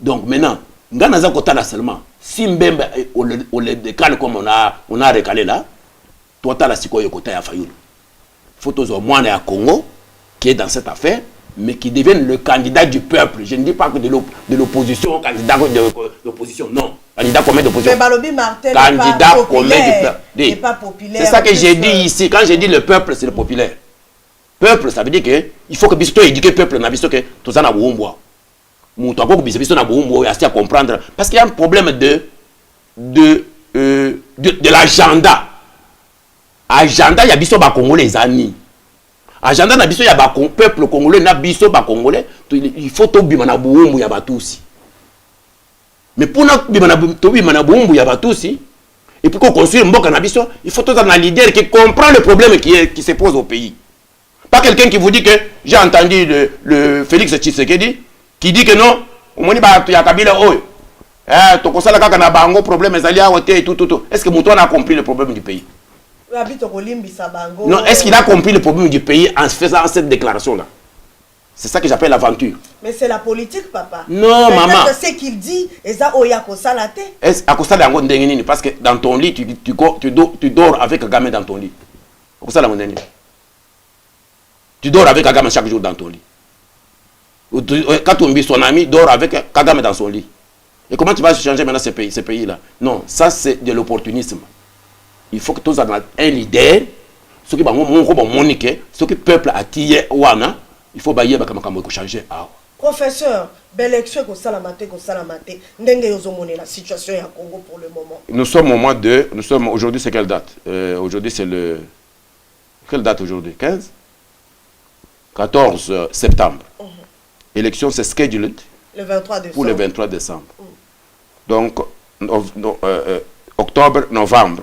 G: Donc maintenant, ngana za kotala seulement si Mbemba on le décale comme on a recalé là, toi la sikoyo kota ya Fayulu. Photos au moins à Congo qui est dans cette affaire mais qui devienne le candidat du peuple. Je ne dis pas que de l'opposition, candidat de l'opposition, non. Candidat commun d'opposition. Candidat commun de populaire. C'est ça que j'ai dit ici. Quand j'ai dit le peuple, c'est le populaire. Peuple, ça veut dire que il faut que Bisto éduque le peuple. Que tout ça n'a pas à comprendre. Parce qu'il y a un problème de l'agenda. Agenda, il y a Bisto Congolais, amis. Agenda na biso ya ba peuple congolais na biso ba congolais il faut to bima na buumbu ya batusi. Mais pour na bima na buumbu ya batusi et puis qu'on construire mboka na biso, il faut tout un leader qui comprend le problème qui se pose au pays. Pas quelqu'un qui vous dit que j'ai entendu le Félix Tshisekedi qui dit que non, omoni ba ya Kabila oyo. To kosala kaka na bango problème ezali a wote et tout. Est-ce que Mouton a compris le problème du pays? Non, est-ce qu'il a compris le problème du pays en faisant cette déclaration-là? C'est ça que j'appelle l'aventure.
F: Mais c'est la politique, papa.
G: Non, maman.
F: C'est ce qu'il dit, et ça, oya kosalate.
G: Est-ce que parce que dans ton lit, tu dors avec Kagame dans ton lit. Tu dors avec Kagame chaque jour dans ton lit. Katumbi, son ami, dort avec Kagame dans son lit. Et comment tu vas changer maintenant ces pays-là? Non, ça c'est de l'opportunisme. Il faut que tous aient un leader, ceux qui ceux qui peuple à tirer wana, il faut bailler changer.
F: Professeur, belle élection ko salamate, ndenge yozomone la situation à Congo pour le moment.
G: Nous sommes au mois de, aujourd'hui c'est quelle date? Aujourd'hui c'est le, quelle date aujourd'hui? 15? 14 septembre. Élection c'est scheduled
F: le 23 décembre.
G: Pour le 23 décembre. Donc octobre, novembre.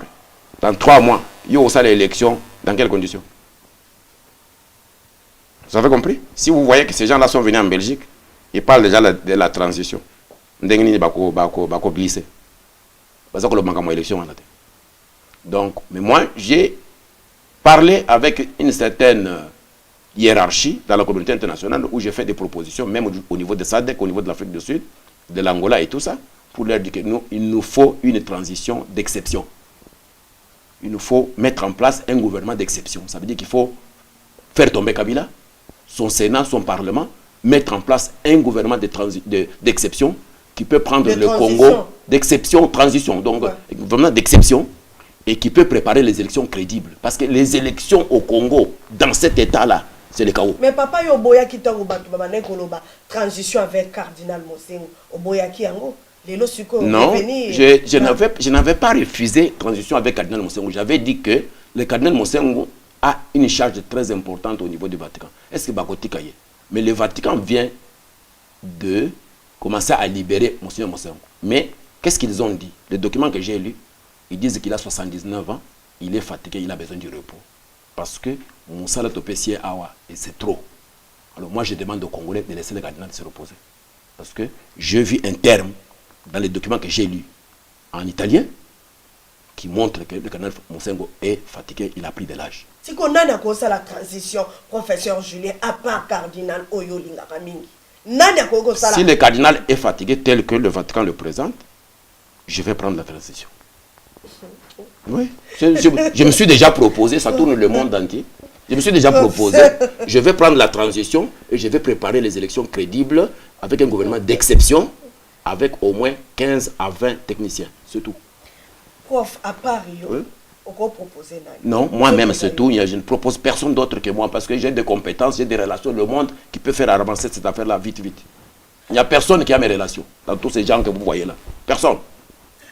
G: Dans 3 mois, il y a l'élection. Dans quelles conditions? Vous avez compris? Si vous voyez que ces gens-là sont venus en Belgique, ils parlent déjà de la transition. Donc, mais moi, j'ai parlé avec une certaine hiérarchie dans la communauté internationale où j'ai fait des propositions, même au niveau de SADC, au niveau de l'Afrique du Sud, de l'Angola et tout ça, pour leur dire qu'il nous faut une transition d'exception. Il nous faut mettre en place un gouvernement d'exception. Ça veut dire qu'il faut faire tomber Kabila, son Sénat, son Parlement, mettre en place un gouvernement d'exception qui peut prendre le Congo d'exception, transition, donc un gouvernement d'exception et qui peut préparer les élections crédibles. Parce que les élections au Congo, dans cet état-là, c'est le chaos.
F: Mais papa, il y a une transition avec Cardinal Mosengo, Yango.
G: Non, je n'avais pas refusé transition avec Cardinal Mosengo. J'avais dit que le Cardinal Mosengo a une charge très importante au niveau du Vatican. Est-ce que Bakoti Kaye? Mais le Vatican vient de commencer à libérer Monseigneur Mosengo. Mais qu'est-ce qu'ils ont dit? Le document que j'ai lu, Ils disent qu'il a 79 ans, il est fatigué, il a besoin du repos. Parce que mon salaire est awa et c'est trop. Alors moi je demande aux Congolais de laisser le cardinal se reposer. Parce que je vis un terme dans les documents que j'ai lus en italien qui montre que le cardinal Monsengo est fatigué, il a pris de l'âge.
F: Si on a commencé la transition, professeur Julien, à part cardinal Oyo Lingamingi,
G: si le cardinal est fatigué tel que le Vatican le présente, je vais prendre la transition. Oui, je me suis déjà proposé, ça tourne le monde entier. Je me suis déjà proposé, je vais prendre la transition et je vais préparer les élections crédibles avec un gouvernement d'exception, avec au moins 15 à 20 techniciens, c'est tout.
F: Prof, à part Rio, on peut proposer
G: non, moi-même c'est tout, je ne propose personne d'autre que moi parce que j'ai des compétences, j'ai des relations, le monde qui peut faire avancer cette affaire-là vite. Il n'y a personne qui a mes relations dans tous ces gens que vous voyez là. Personne.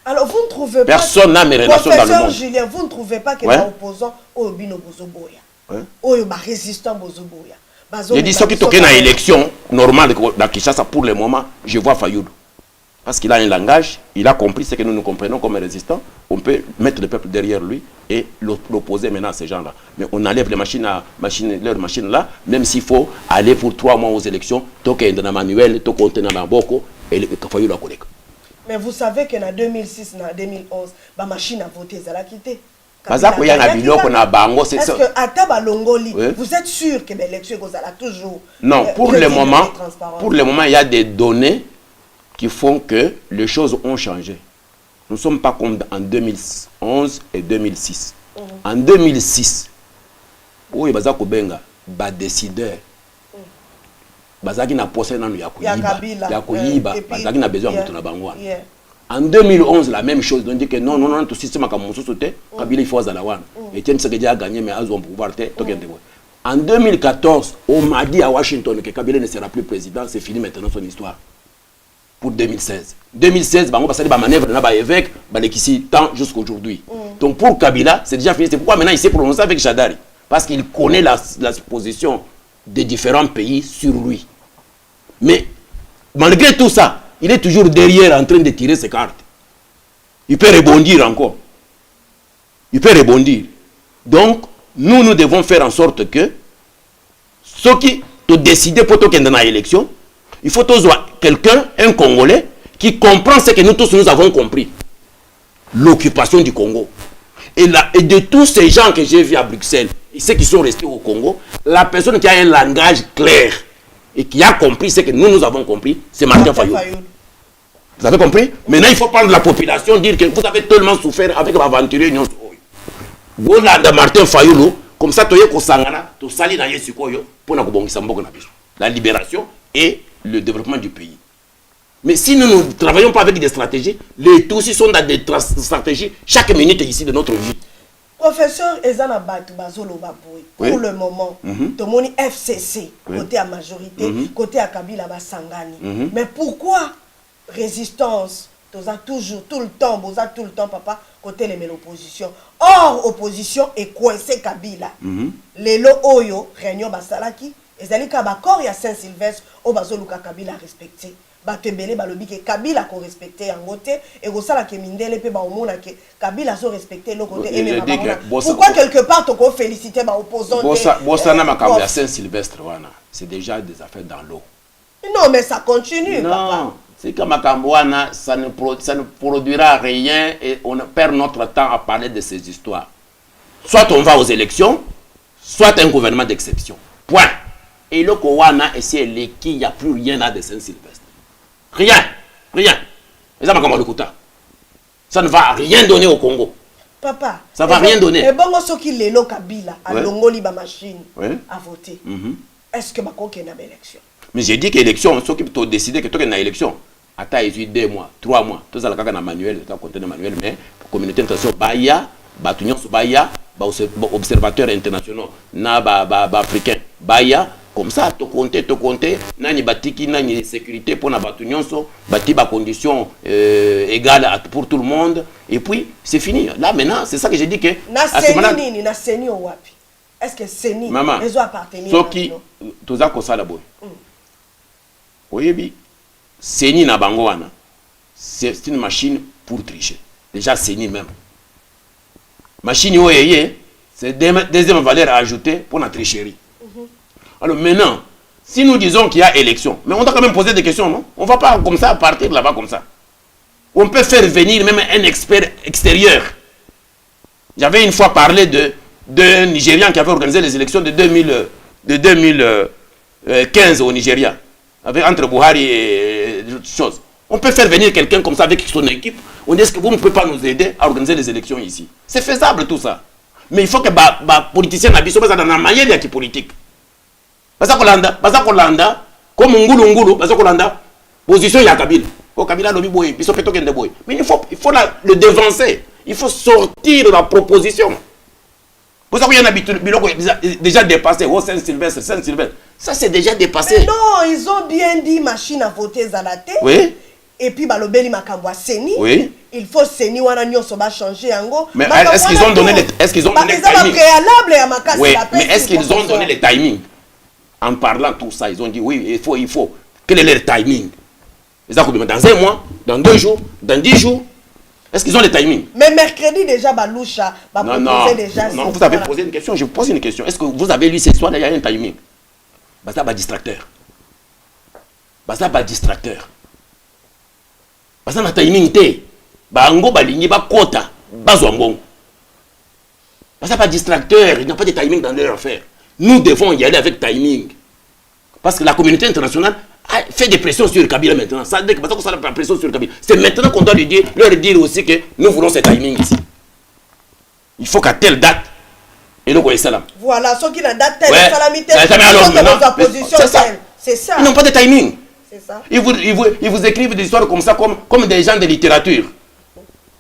F: Alors vous ne trouvez
G: personne n'a mes relations dans le monde.
F: Julien, vous ne trouvez pas que les opposants au Bino Bozoboya, au résistant Bozoboya,
G: je dis ce qui toque dans l'élection normale dans Kinshasa pour le moment, je vois Fayoulou. Parce qu'il a un langage, il a compris ce que nous comprenons comme résistants. On peut mettre le peuple derrière lui et l'opposer maintenant à ces gens-là. Mais on enlève les leurs machines là, même s'il faut aller pour 3 mois aux élections, toque dans manuel, toque dans la boko, et le Fayoulou a collé.
F: Mais vous savez que en 2006, en 2011, la machine a voté, elle a quitté.
G: Est-ce
F: que Ataba Longoli, vous êtes sûr que l'élection est toujours...
G: Non, pour le moment, il y a des données qui font que les choses ont changé. Nous ne sommes pas comme en 2011 et 2006. En 2006, où il y a des décideurs, en 2011, la même chose. On dit que non, tout système a sauté. Kabila il faut Zalawan. Et tiens, ce que a gagné, mais ils ont pouvoir. En 2014, on m'a dit à Washington que Kabila ne sera plus président. C'est fini maintenant son histoire. Pour 2016. 2016, on va passer des manœuvres dans l'évêque, qui tant jusqu'à aujourd'hui. Donc pour Kabila, c'est déjà fini. C'est pourquoi maintenant il s'est prononcé avec Jadari. Parce qu'il connaît la position des différents pays sur lui. Mais malgré tout ça, il est toujours derrière en train de tirer ses cartes. Il peut rebondir encore. Il peut rebondir. Donc, nous devons faire en sorte que ceux qui ont décidé pour qu'il y ait une élection, il faut quelqu'un, un Congolais, qui comprend ce que nous tous nous avons compris. L'occupation du Congo. Et de tous ces gens que j'ai vus à Bruxelles, et ceux qui sont restés au Congo, la personne qui a un langage clair et qui a compris ce que nous avons compris, c'est Martin Fayoulou. Vous avez compris? Maintenant, il faut prendre la population, dire que vous avez tellement souffert avec l'aventurier Nyonso. Vous avez Martin Fayoulou, comme ça, la libération et le développement du pays. Mais si nous ne travaillons pas avec des stratégies, les tous sont dans des stratégies chaque minute ici de notre vie.
F: Professeur Ezana Batou Bazolo Baboui, pour le moment, tout le monde FCC, côté à majorité, côté à Kabila Basangani. Mais pourquoi résistance, toujours, tout le temps, papa, côté les l'opposition. Or, opposition est coincée Kabila. Les lo Oyo, Réunion Basalaki, et Zalika Bakor, il y a Saint-Sylvestre, au Bazoluka Kabila respecté. Batebele balobi ke Kabila ko respecté en côté et Rosala ke Mindele pe ba omona ke Kabila so respecté le côté et même pourquoi quelque part to ko féliciter ba opposant
G: Bosana makambo ya Saint-Sylvestre wana c'est déjà des affaires dans l'eau.
F: Non mais ça continue
G: non,
F: papa.
G: C'est que makambo wana ça ne produira rien et on perd notre temps à parler de ces histoires. Soit on va aux élections, soit un gouvernement d'exception. Point. Et le Kowana et c'est il n'y a plus rien là de Saint-Sylvestre. Rien. Ça ne va rien donner au Congo.
F: Papa,
G: ça ne va rien donner.
F: Et bon, ce qui est le Kabila, à Longoli, ma machine, à voter. Est-ce que ma coque est une élection?
G: Mais j'ai dit que l'élection, ceux qui ont décidé que tu es une élection, attends, 2 mois, 3 mois, tout ça, le cas manuel, tu as compté manuel, mais la communauté internationale, Baya, Batunion, Baya, observateurs internationaux, africains, Baya. Comme ça, te compter, nani batiki, nani sécurité pour na batunion, bati ba conditions égales pour tout le monde, et puis c'est fini. Là maintenant, c'est ça que j'ai dit que.
F: Na seni o wapi. Est-ce que seni les appartenir?
G: Ce qui, tout ça comme ça là-bas. Oyebi, seni na bango wana, c'est une machine pour tricher. Déjà seni même. Machine OEE, c'est deuxième valeur à ajouter pour notre tricherie. Alors maintenant, si nous disons qu'il y a élection, mais on doit quand même poser des questions, non? On ne va pas comme ça partir là-bas comme ça. On peut faire venir même un expert extérieur. J'avais une fois parlé d'un Nigérian qui avait organisé les élections de 2015 au Nigeria, avec entre Buhari et d'autres choses. On peut faire venir quelqu'un comme ça avec son équipe. On dit, est-ce que vous ne pouvez pas nous aider à organiser les élections ici? C'est faisable tout ça. Mais il faut que les politiciens n'habillent pas dans la manière qui politique. Parce que comme Ngulu, parce que position il y a Kabila. Au Kabila, mais il faut le dévancer. Il faut sortir de la proposition. Pour ça qu'il y a un habitude déjà dépassé. Oh, Saint-Sylvestre. Ça, c'est déjà dépassé.
F: Mais non, ils ont bien dit machine à voter Zalate.
G: Oui.
F: Et puis, Balobeli Makambwa Seni.
G: Oui.
F: Il faut Seni Wana Nyoso va changer en
G: mais est-ce qu'ils ont donné le timing? Oui, mais est-ce qu'ils ont donné le timing? En parlant tout ça, ils ont dit oui, il faut. Quel est leur timing? Dans un mois, dans 2 jours, dans 10 jours. Est-ce qu'ils ont le timing?
F: Mais mercredi déjà, Baloucha va proposer déjà.
G: Non, vous avez posé une question, je vous pose une question. Est-ce que vous avez lu cette histoire? Il y a un timing. Basta ba distracteur. Basta ba distracteur. Basta na timing te. Bango balingi ba kota, bazwambon. Basta ba distracteur, il n'y a pas de timing dans leur affaire. Nous devons y aller avec timing. Parce que la communauté internationale fait des pressions sur le Kabila maintenant. Ça veut dire que ça fait la pression sur le Kabila. C'est maintenant qu'on doit leur dire aussi que nous voulons ce timing ici. Il faut qu'à telle date, et nous connaissons ça.
F: Voilà, ceux qui n'ont date telle, c'est ça.
G: Ils n'ont pas de timing.
F: C'est ça.
G: Ils vous écrivent des histoires comme ça, comme des gens de littérature.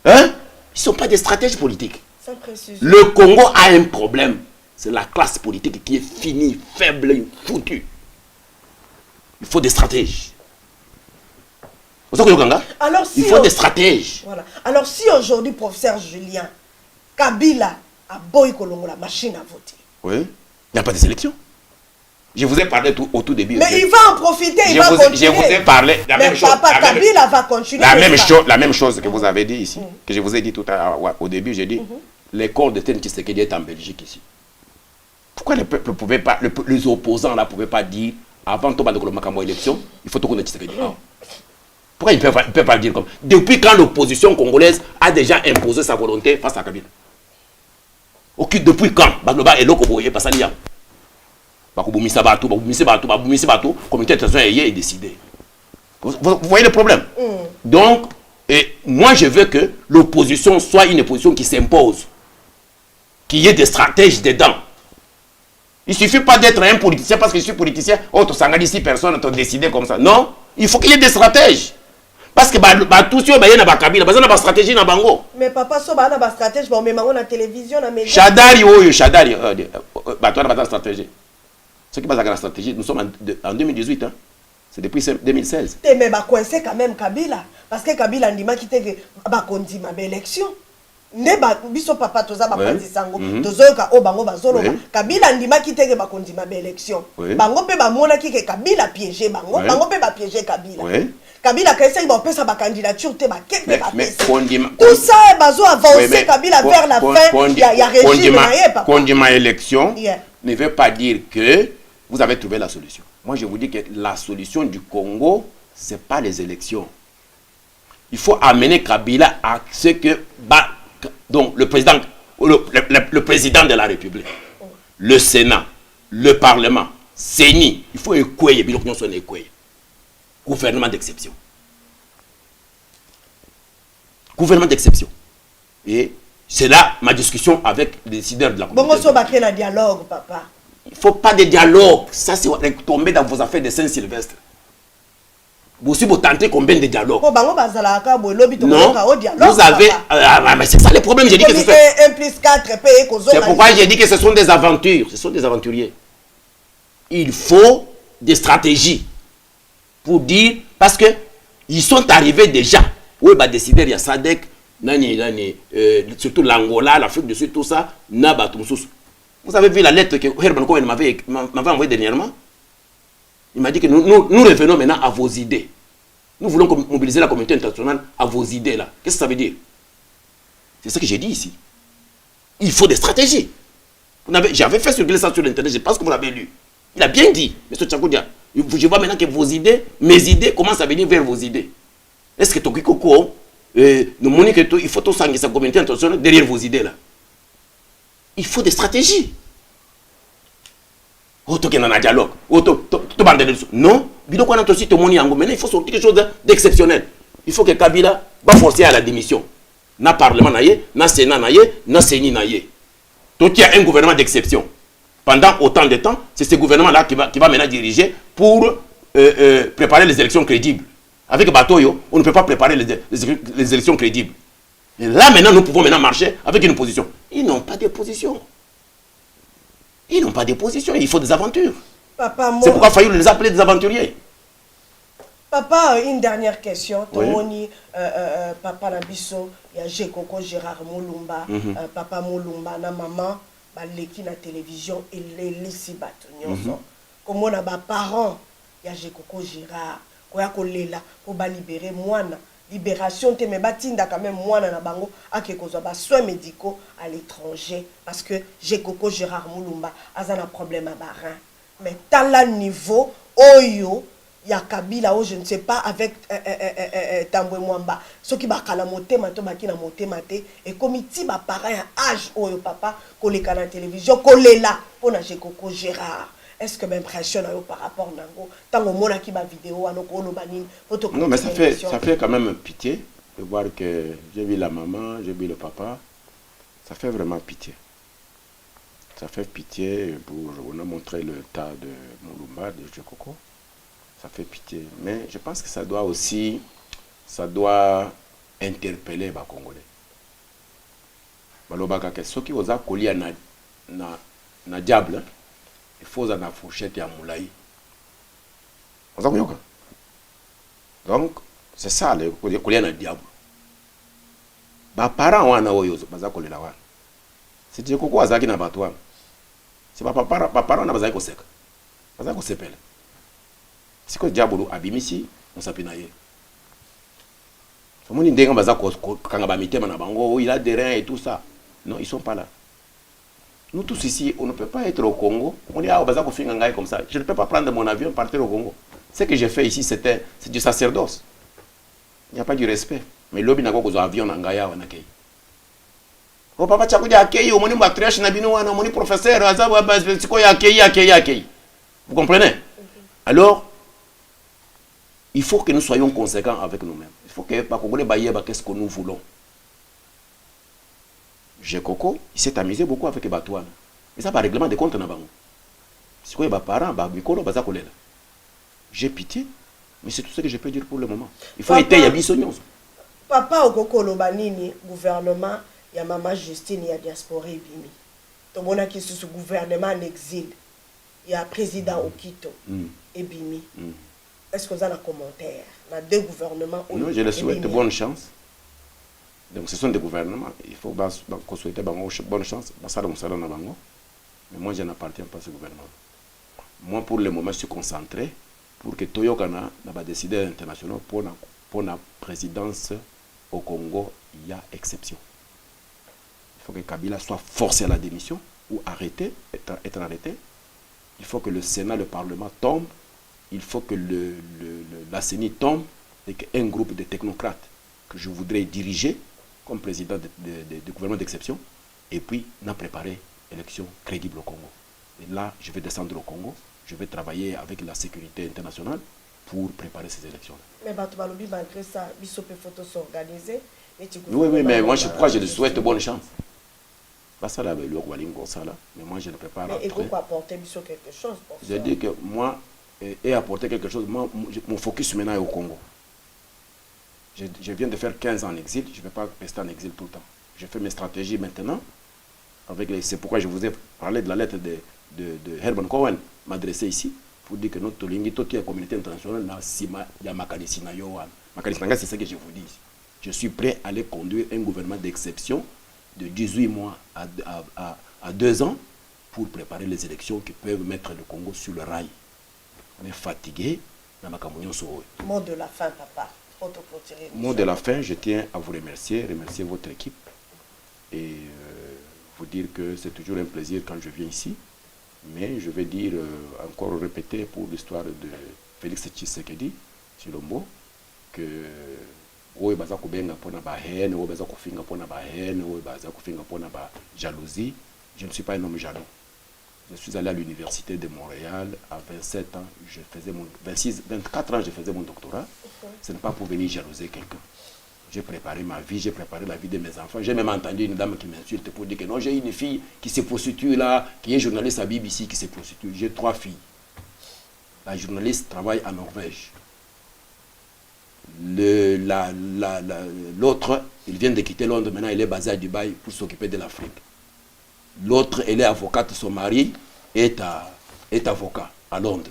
G: Hein? Ils ne sont pas des stratèges politiques. Le Congo a un problème. C'est la classe politique qui est finie, faible, foutue. Il faut des stratèges.
F: Alors, si
G: il faut des stratèges.
F: Voilà. Alors si aujourd'hui, professeur Julien, Kabila a boy Kolongo la machine à voter.
G: Oui. Il n'y a pas des élections. Je vous ai parlé au tout début.
F: Mais il va en profiter, il va continuer.
G: Je vous ai parlé de la même chose.
F: Kabila va continuer.
G: La même chose que vous avez dit ici, que je vous ai dit tout à l'heure au début, j'ai dit, l'école de Tshisekedi est en Belgique ici. Pourquoi le peuple pouvait pas, les opposants là ne pouvaient pas dire, avant de faire l'élection, il faut tout connaître Tshisekedi. Pourquoi ils ne peuvent pas le dire comme depuis quand l'opposition congolaise a déjà imposé sa volonté face à Kabila? Depuis quand Bagloba et Lokoboye passent à l'IA? Communauté internationale est décidée. Vous voyez le problème? Donc, moi je veux que l'opposition soit une opposition qui s'impose, qu'il y ait des stratèges dedans. Il ne suffit pas d'être un politicien parce que je suis politicien, tu s'engage 6 personnes, tu as décidé comme ça. Non, il faut qu'il y ait des stratèges. Parce que tout ce qui est dans Kabila, il y a une stratégie dans Bango.
F: Mais papa, si on a une stratégie, on met la télévision, la média.
G: Chadari, tu as une stratégie. Ce qui est la stratégie, nous sommes en 2018, hein. C'est depuis 2016.
F: Mais coincé quand même Kabila. Parce que Kabila a dit qu'il a conduit ma élection. Biso papa toza bakonzi sango tozoyoka o bango bazoloba Kabila ndima kiteke bakonzi ma élection bango pe bamona kike Kabila piégé bango bango pe ba piégé Kabila Kabila kaisa ba pesa ba candidature te ba kepe ba pesa tout ça bazo avancer Kabila vers la fin il y a régime papa
G: condima élection ne veut pas dire que vous avez trouvé la solution. Moi je vous dis que la solution du Congo c'est pas les élections. Il faut amener Kabila à ce que donc le président de la République, le Sénat, le Parlement, CENI, il faut écouer, gouvernement d'exception. Gouvernement d'exception. Et c'est là ma discussion avec les décideurs de la communauté.
F: Bon, un dialogue, papa.
G: Il ne faut pas de dialogue. Ça, c'est tomber dans vos affaires de Saint-Sylvestre. Vous aussi, vous tentez combien de dialogues? Non, vous avez... mais c'est ça le problème, j'ai dit que c'est...
F: 1 plus 4,
G: c'est pourquoi j'ai dit que ce sont des aventures. Ce sont des aventuriers. Il faut des stratégies pour dire... Parce que ils sont arrivés déjà. Oui, bah décider, il y a Sadek, surtout l'Angola, l'Afrique du Sud, tout ça. Vous avez vu la lettre que Herman Cohen m'avait envoyée dernièrement? Il m'a dit que nous revenons maintenant à vos idées. Nous voulons mobiliser la communauté internationale à vos idées là. Qu'est-ce que ça veut dire? C'est ce que j'ai dit ici. Il faut des stratégies. J'avais fait circuler ça sur l'internet, je pense que vous l'avez lu. Il a bien dit, M. Tchakoudia. Je vois maintenant que vos idées, mes idées, commencent à venir vers vos idées. Est-ce que Toki Koko, il faut tout ça, sa communauté internationale derrière vos idées là. Il faut des stratégies. Dialogue. Non, il faut sortir quelque chose d'exceptionnel. Il faut que Kabila va forcer à la démission. Na parlement naïe, na sénat naïe, na séni naïe. Donc il y a un gouvernement d'exception. Pendant autant de temps, c'est ce gouvernement-là qui va maintenant diriger pour préparer les élections crédibles. Avec Batoyo, on ne peut pas préparer les élections crédibles. Et là maintenant, nous pouvons maintenant marcher avec une position. Ils n'ont pas de position. Ils n'ont pas de position, il faut des aventures. C'est pourquoi il a fallu les appeler des aventuriers.
F: Papa, une dernière question.
G: Oui.
F: Tomoni, papa Nabiso, il y a Jekoko Gérard Moulumba, papa Moulumba, na maman, baleki na télévision, et les laissi battre. Comme on a des parents, il y a Jekoko Gérard, koya kolela, pour libérer moana. Libération, te me batinda quand même moana na bango, ake kozwa soins médicaux à l'étranger, parce que Jekoko Gérard Moulumba a un problème à barin. Mais dans le niveau, oyo, il y a Kabila, je ne sais pas, avec Tambwe Mwamba. Ce qui va la monter, et comme il dit, pareil, âge, oyo papa, qu'on est à la télévision, qu'on est là, pour nager Coco Gérard. Est-ce que m'impressionne par rapport à Nango? Tant qu'on a qui ma vidéo,
G: non, mais ça fait quand même pitié de voir que j'ai vu la maman, j'ai vu le papa. Ça fait vraiment pitié. Ça fait pitié pour on a montré le tas de Moulumba, de Jekoko. Ça fait pitié. Mais je pense que ça doit aussi, interpeller les Congolais. Balobaka que ceux qui osent coller na diable, il faut en fourchette et en moulay. Donc, c'est ça, le coller na diable. Ba parents wana oyozo, baza coller la wana. C'est Jekoko azaki na batwa. C'est pas parents na bazaki koseka. Bazaki kosepela. Si que diable abimisi, on s'appelle naïe. Il a des reins et tout ça. Non, ils ne sont pas là. Nous tous ici, on ne peut pas être au Congo. On dit, comme ça. Je ne peux pas prendre mon avion et partir au Congo. Ce que j'ai fait ici, c'est du sacerdoce. Il n'y a pas du respect. Mais l'objet n'a pas besoin d'avion en Gaïa ou en Akei. Oh, papa, tu as dit Akei, au moni matriarche, nabino, au moni professeur, vous comprenez? Alors, il faut que nous soyons conséquents avec nous-mêmes. Il faut que Bakogole Bayeba, qu'est-ce que nous voulons. Jekoko, il s'est amusé beaucoup avec Batouane. Mais ça, par règlement de compte, si vous avez des parents, j'ai pitié, mais c'est tout ce que je peux dire pour le moment. Il faut être yabisonios.
F: Papa Okoko Lobanini, gouvernement, il y a maman Justine, il y a diaspora et Bimi. Tout le monde qui est sous ce gouvernement en exil. Il y a président Okito et Bimi. Est-ce que vous avez un commentaire? Il y a deux gouvernements.
G: Non, je leur souhaite bonne chance. Donc ce sont des gouvernements. Il faut qu'on souhaite bonne chance. Mais moi, je n'appartiens pas à ce gouvernement. Moi, pour le moment, je suis concentré pour que Toyokana n'a décidé international pour la présidence au Congo, il y a exception. Il faut que Kabila soit forcé à la démission ou être arrêté. Il faut que le Sénat, le Parlement tombe. Il faut que la CENI tombe et qu'un groupe de technocrates que je voudrais diriger comme président du gouvernement d'exception, et puis n'a préparé l'élection crédible au Congo. Et là, je vais descendre au Congo, je vais travailler avec la sécurité internationale pour préparer ces élections.
F: Mais malgré ça, il faut s'organiser.
G: Oui, mais moi, pourquoi je lui souhaite bonne chance? Pas ça là, mais moi, je ne peux pas rentrer.
F: Mais il faut apporter quelque chose pour ça.
G: Je dis que moi, et apporter quelque chose, mon focus maintenant est au Congo. Je viens de faire 15 ans en exil, je ne vais pas rester en exil tout le temps. Je fais mes stratégies maintenant. C'est pourquoi je vous ai parlé de la lettre de Herman Cohen, m'adresser ici, pour dire que notre communauté internationale, c'est ce que je vous dis. Je suis prêt à aller conduire un gouvernement d'exception de 18 mois à 2 ans pour préparer les élections qui peuvent mettre le Congo sur le rail. On est fatigué.
F: Mot de la fin, papa.
G: Mot de la fin, je tiens à vous remercier votre équipe et vous dire que c'est toujours un plaisir quand je viens ici. Mais je vais dire, encore répéter pour l'histoire de Félix Tshisekedi, Chilombo, que oyo baza kubenga pona ba haine, oyo baza kufinga pona ba haine, oyo baza kufinga pona ba jalousie. Je ne suis pas un homme jaloux. Je suis allé à l'université de Montréal à 27 ans, 24 ans, je faisais mon doctorat. Ce n'est pas pour venir jalouser quelqu'un. J'ai préparé ma vie, j'ai préparé la vie de mes enfants. J'ai même entendu une dame qui m'insulte pour dire que non, j'ai une fille qui se prostitue là, qui est journaliste à BBC, qui se prostitue. J'ai 3 filles. La journaliste travaille en Norvège. L'autre, il vient de quitter Londres, maintenant il est basé à Dubaï pour s'occuper de l'Afrique. L'autre, elle est avocate, son mari est avocat à Londres.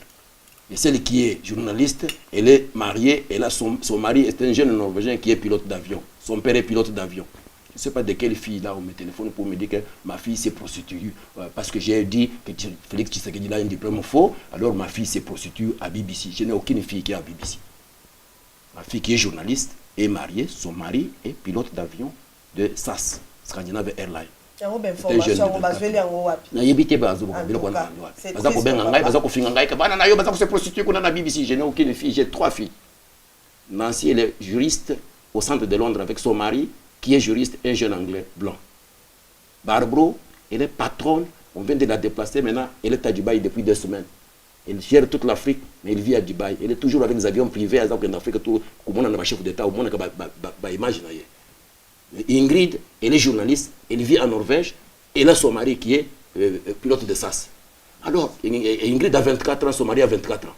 G: Et celle qui est journaliste, elle est mariée, elle a son mari est un jeune Norvégien qui est pilote d'avion. Son père est pilote d'avion. Je ne sais pas de quelle fille là on me téléphone pour me dire que ma fille s'est prostituée. Parce que j'ai dit que Félix Tshisekedi a un diplôme faux, alors ma fille s'est prostituée à BBC. Je n'ai aucune fille qui est à BBC. Ma fille qui est journaliste est mariée, son mari est pilote d'avion de SAS, Scandinavia Airlines. Je n'ai aucune fille, j'ai 3 filles. Nancy, elle est juriste au centre de Londres avec son mari, qui est juriste, un jeune anglais blanc. Barbro, elle est patronne, on vient de la déplacer maintenant, elle est à Dubaï depuis 2 semaines. Elle gère toute l'Afrique, mais elle vit à Dubaï. Elle est toujours avec des avions privés, en Afrique, tout, comme on a un chef d'État, au monde, imaginer. Ingrid, elle est journaliste, elle vit en Norvège, elle a son mari qui est pilote de SAS. Alors, Ingrid a 24 ans, son mari a 24 ans.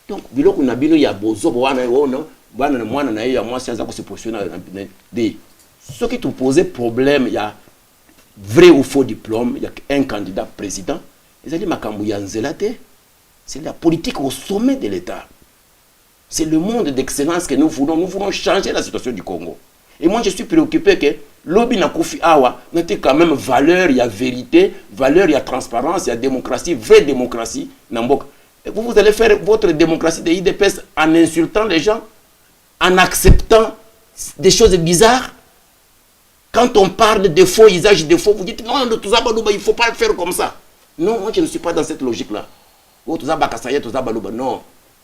G: Donc, il y a ce qui te posait problème, il y a vrai ou faux diplôme, il y a un candidat président, c'est la politique au sommet de l'État. C'est le monde d'excellence que nous voulons changer la situation du Congo. Et moi, je suis préoccupé que l'Obi Nakofi Awa n'était quand même valeur, il y a vérité, valeur, il y a transparence, il y a démocratie, vraie démocratie. Et vous allez faire votre démocratie de IDPS en insultant les gens, en acceptant des choses bizarres. Quand on parle de faux usages de faux, vous dites non, il ne faut pas le faire comme ça. Non, moi, je ne suis pas dans cette logique-là. Non,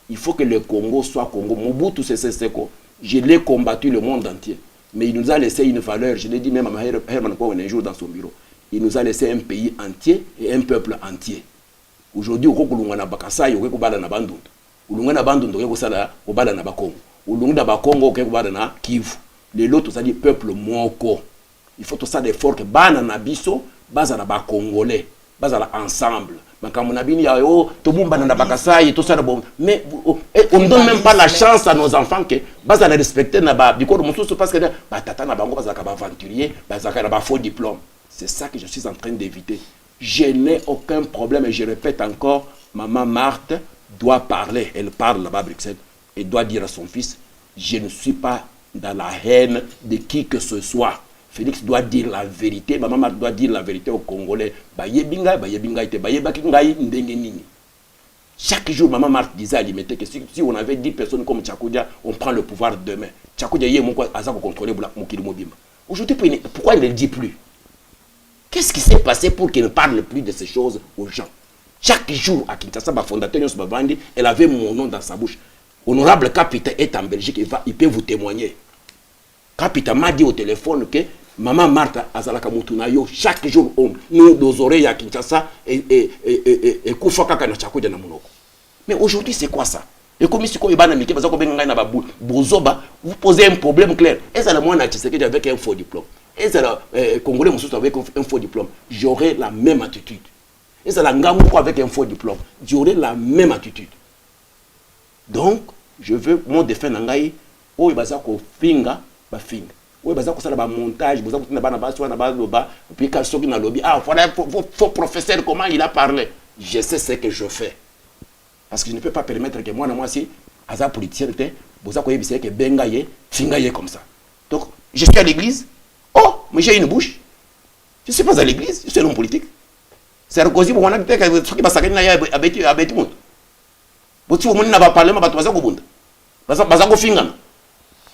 G: il faut que le Congo soit Congo. Mobutu Sese Seko, je l'ai combattu le monde entier. Mais il nous a laissé une valeur, je l'ai dit même à Herman Kouan un jour dans son bureau. Il nous a laissé un pays entier et un peuple entier. Aujourd'hui, au Congo, on a Bakasai, au Congo, on a Bandund. Au Congo, on a Bandund, au Congo, on a Bakongo. Au Congo, on a Bakongo, au Congo, on a Kivu. Les autres, ça dit peuple Moko. Il faut tout ça d'effort que Bana Nabiso, Bazana Bakongolais, Bazana ensemble. Mais on ne donne même pas la chance à nos enfants que Bazana respecter parce que Tata Nabango, Bazaka aventurier, Bazaka faux diplôme. C'est ça que je suis en train d'éviter. Je n'ai aucun problème et je répète encore, maman Marthe doit parler. Elle parle là-bas à Bruxelles et doit dire à son fils, je ne suis pas dans la haine de qui que ce soit. Félix doit dire la vérité, maman doit dire la vérité aux Congolais. Chaque jour, maman Marthe disait à Limité que si on avait 10 personnes comme Tchakoudia, on prend le pouvoir demain. Tchakoudia y est mon contrôler Mokili. Aujourd'hui, pourquoi il ne le dit plus? Qu'est-ce qui s'est passé pour qu'il ne parle plus de ces choses aux gens? Chaque jour, à Kinshasa, ma fondateur Yos Bavandi, elle avait mon nom dans sa bouche. Honorable Capitaine est en Belgique, il peut vous témoigner. Capitaine m'a dit au téléphone que Maman Martha Azalaka Mutunayo, chaque jour, nous, nos oreilles à Kinshasa et Koufaka na Tchakoudia na Monoko. Mais aujourd'hui, c'est quoi ça? Et comme si vous posez un problème clair. Est-ce que moi, avec un faux diplôme? Est-ce que Congolais avec un faux diplôme? J'aurai la même attitude. Est-ce que Ngamouko avec un faux diplôme? J'aurai la même attitude. Donc, je veux mon défunt Nangaï, où il va s'ako finga, ba finga. Oui, parce que ça va montage, vous avez puis quand il y a lobby, ah, faut professeur, comment il a parlé. Je sais ce que je fais. Parce que je ne peux pas permettre que moi, si, à la politicien, vous avez que Bengaye, Fingaye comme ça. Donc, je suis à l'église. Oh, mais j'ai une bouche. Je ne suis pas à l'église, je suis un homme politique. C'est Sarkozy, vous avez dit que ça a été à Bétimout. Vous avez parlé, vous avez Finga.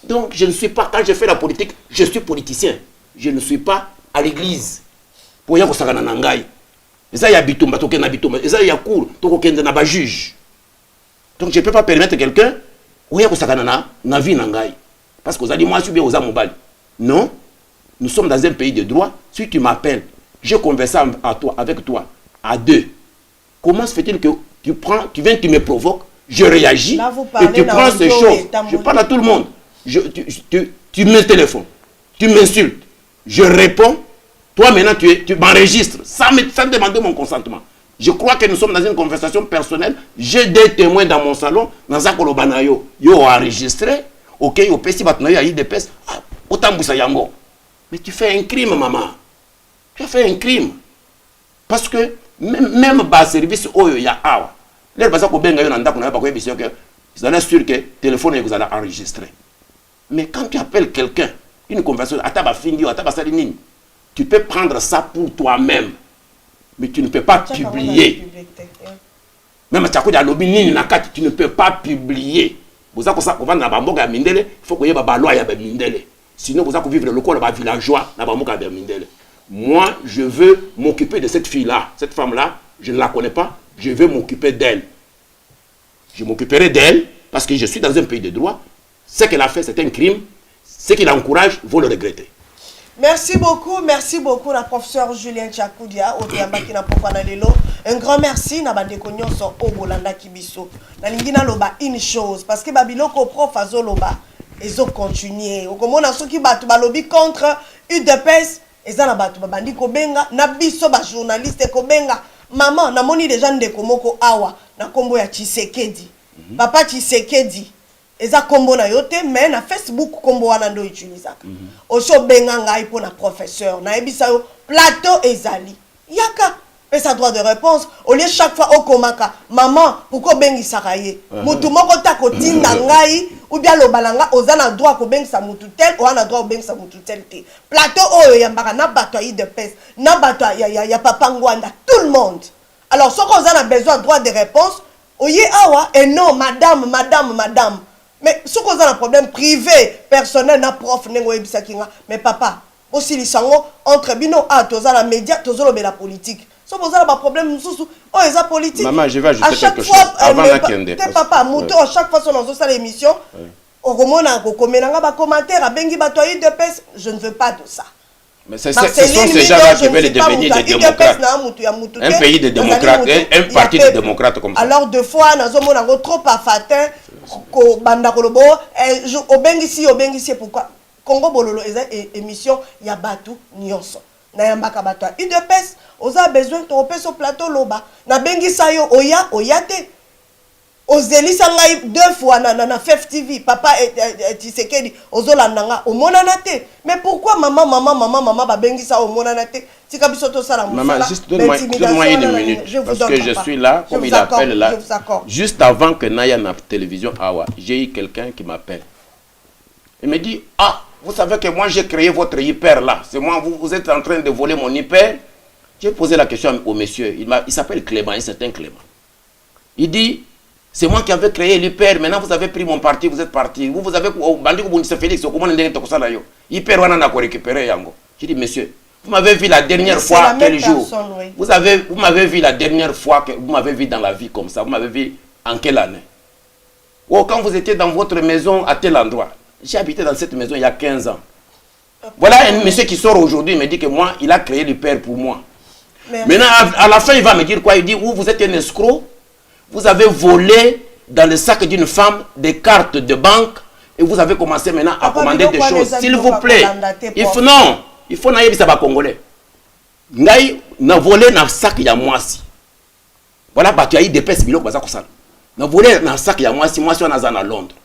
G: Donc, je ne suis pas, quand je fais la politique, je suis politicien. Je ne suis pas à l'église. pour ya kosakana na ngai. Eza ya bitumba toke na bitumba, eza ya cour toko kende na ba juge. Donc je peux pas permettre quelqu'un oya kosakana na vie na ngai parce que ozali moi bien oza mobali. Non, nous sommes dans un pays de droit. Si tu m'appelles, je converse avec toi à deux. Comment se fait-il que tu viens, tu me provoques, je réagis là, et tu prends ces choses. Je parle à tout le monde. Tu me téléphones, tu m'insultes, je réponds. Toi maintenant tu m'enregistres sans demander mon consentement. Je crois que nous sommes dans une conversation personnelle. J'ai des témoins dans mon salon. Dans un kolobanayo, yo enregistré. Ok, yo pesi batnayo ayi depes. Autant boussa yango. Mais tu fais un crime, maman. Tu as fait un crime. Parce que même bas service oyo ya awa. Les basa ko benga yo nanda ko na ba ko ebisio que vous allez sûr que téléphone et vous allez enregistrer. Mais quand tu appelles quelqu'un, une conversation ataba fingi ataba salinini, tu peux prendre ça pour toi-même. Mais tu ne peux pas publier. Même si tu as lobby tu ne peux pas publier. Vous avez ça na bamboka ya mindele, il faut que yeba ba loi ya ba mindele. Sinon vous allez vivre le corps ba villageois na bamboka ya mindele. Moi, je veux m'occuper de cette fille-là. Cette femme-là, je ne la connais pas, je veux m'occuper d'elle. Je m'occuperai d'elle parce que je suis dans un pays de droit. Ce qu'elle a fait, c'est un crime. Ce qu'il encourage, vous le regrettez.
F: Merci beaucoup, la professeure Julien Tchakoudia, un grand merci, na bandeko nyonso obolanda kibiso. Na lingina loba une chose, parce que babiloko prof azo loba, ezo continuer. Okomona soki batu balobi contre UDPS, ezana batu babandi kobenga, na biso ba journaliste kobenga. Maman, na moni déjà ndeko moko awa, na kombo ya Tshisekedi. Papa Tshisekedi. Eza kombo na yote mais na Facebook kombo wana ndo utilisaka. Oso benga ngai po na professeur na ebisa yo plateau ezali. Yaka pesa droit de réponse au lieu chaque fois okomaka maman pourquoi bengi sakaye. Mutu moko ta kotinda ngai ou bien lo balanga ozana droit ko bengi sa mutu tel ou ana droit ko bengi sa mutu tel te. Plateau oyo ya mbaka na bato yi de pes na bato ya papa Ngwanda tout le monde. Alors ce qu'on a besoin droit de réponse oye awa et non madame. Mais ce qu'on a un problème privé, personnel, na prof, mais papa, aussi les sango, entre bino, toza la média, toza la politique. Ce qu'on a un problème, oh, ils ont politique.
G: Maman, je vais ajouter quelque chose. Avant la kende.
F: Papa, mouton, à chaque fois, on a l'émission, au romona, au commentaire, bengi batoyi de pes, je ne veux pas de ça.
G: Mais ce sont ces gens-là qui veulent devenir des démocrates. Un pays de démocrates, un parti de démocrates comme ça.
F: Alors, deux fois, nous avons trop parfatin. Obengisi pourquoi Congo Bololo est émission ya batu nyonso na yambaka bato UDPS oza besoin to opé sur plateau loba na bengisa yo oya te ozelisa ngai deux fois na FEF TV papa Tshisekedi ozolanda nga omonana te mais pourquoi maman ba bengisa omonana te tika biso to sala
G: maman juste donne-moi une minute parce que je suis là comme il appelle là juste avant que Naya na télévision awa j'ai eu quelqu'un qui m'appelle il me dit vous savez que moi j'ai créé votre hyper là c'est moi vous êtes en train de voler mon hyper. J'ai posé la question au monsieur il s'appelle Clément un certain Clément il dit c'est moi qui avais créé l'hyper. Maintenant, vous avez pris mon parti, vous êtes parti. Vous avez bandi ko bundisa Félix, comment ndenge to kosala yo. Hyper wana na ko récupérer yango. J'ai dit monsieur, vous m'avez vu la dernière fois quel jour? Vous m'avez vu la dernière fois que vous m'avez vu dans la vie comme ça. Vous m'avez vu en quelle année? Oh, quand vous étiez dans votre maison à tel endroit. J'ai habité dans cette maison il y a 15 ans. Voilà un monsieur qui sort aujourd'hui, il me dit que moi, il a créé l'hyper pour moi. Maintenant, à la fin, il va me dire quoi? Il dit, vous êtes un escroc. Vous avez volé dans le sac d'une femme des cartes de banque et vous avez commencé maintenant à commander des choses. S'il vous plaît, il faut naïe ça congolais. Naïe na volé dans le sac ya moisi. Voilà bah tu as eu des pèses bilok baza kosala. Na volé dans le sac ya moisi on a à Londres.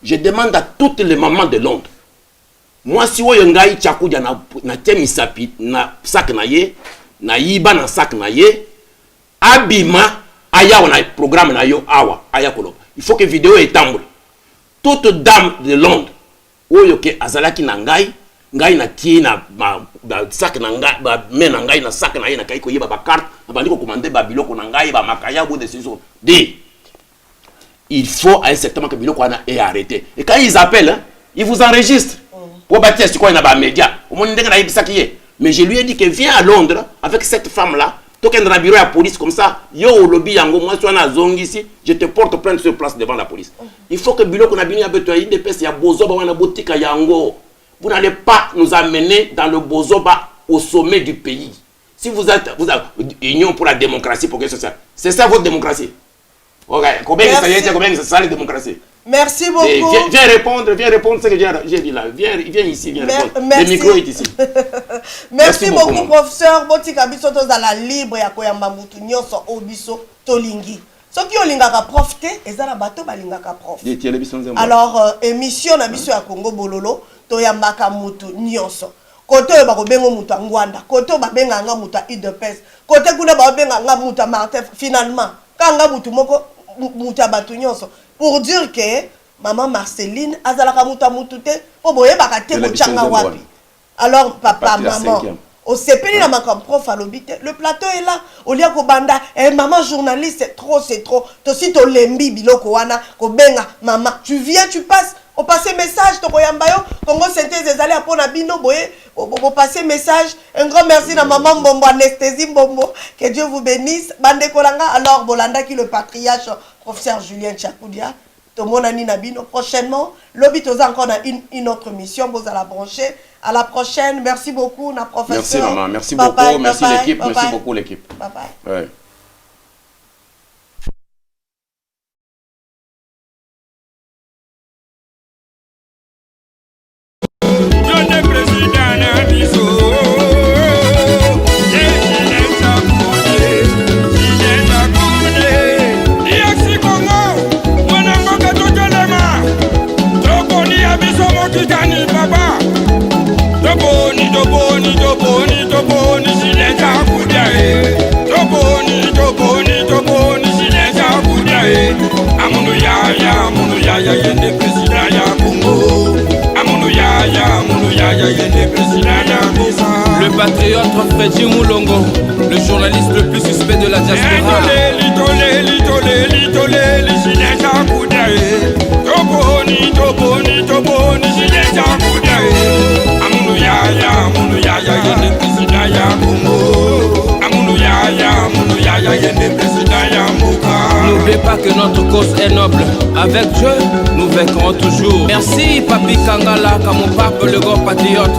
G: Je demande à toutes les mamans de Londres. Moi si oyo ngai Tchakoudia na temi sapi na sac na ye na yiba na sac na ye abima aya on a programme na yo awa aya kolo il faut que vidéo étambre toute dame de Londres oyo ke azalaki na ngai na tie na sac na ngai ba mena ngai na sac na ye na kai ko yeba ba carte na bandi ko commander ba biloko na ngai ba makaya bo de ciseaux dit il faut à un certain moment que biloko ana est arrêté et quand ils appellent ils vous enregistrent pour bâtir ce qu'on a ba média au monde ndenge na yebisaki ye Mais je lui ai dit que viens à Londres avec cette femme-là. Donc, un bureau à la police comme ça. Yo, lobby, yango, moi, je suis en zone ici. Je te porte plainte sur place devant la police. Il faut que le bureau qu'on a bien avec toi, il y a Bozoba, on a boutique à Yango. Vous n'allez pas nous amener dans le Bozoba au sommet du pays. Si vous avez Union pour la démocratie, pour quelque chose, c'est ça votre démocratie. Combien ça la démocratie?
F: Merci beaucoup.
G: Viens répondre ce que j'ai dit là. Viens ici, viens répondre. Le micro est ici.
F: Merci beaucoup, professeur. Botika biso to la libre ya koyamba mutu nyonso obiso tolingi. Soki olingaka prof te, ezala bato balingaka prof. Alors émission na biso ya Congo Bololo to yambaka mutu nyonso. Koto yo bakobengo mutu ngwanda, koto babenga nga mutu IDPS, kote kuna babenga nga mutu Martin finalement. Kanga mutu moko mutu bato nyonso. Pour dire que maman Marceline azalaka mutu te po boye bakate bochanga wapi. Alors papa maman au CPN na makam prof à l'obité le plateau est là au lieu ko banda maman journaliste c'est trop to si to lembi biloko wana ko benga maman tu viens tu passes au passer message to koyamba yo Congo synthèse ezali apona bino boye au passer message un grand merci na maman Mbombo anesthésie Mbombo que Dieu vous bénisse bande kolanga alors bolanda qui le patriarche professeur Julien Tchakoudia Tomonani Nabino prochainement l'obito encore dans une autre mission vous allez brancher à la prochaine merci beaucoup na professeur
G: merci maman merci beaucoup merci l'équipe merci beaucoup l'équipe
F: bye bye
G: ouais.
C: Le patriote Freddy Moulongo, le journaliste le plus suspect de la diaspora. N'oubliez pas que notre cause est noble. Avec Dieu, nous vaincrons toujours. Merci Papi Kangala, comme mon pape, le grand patriote.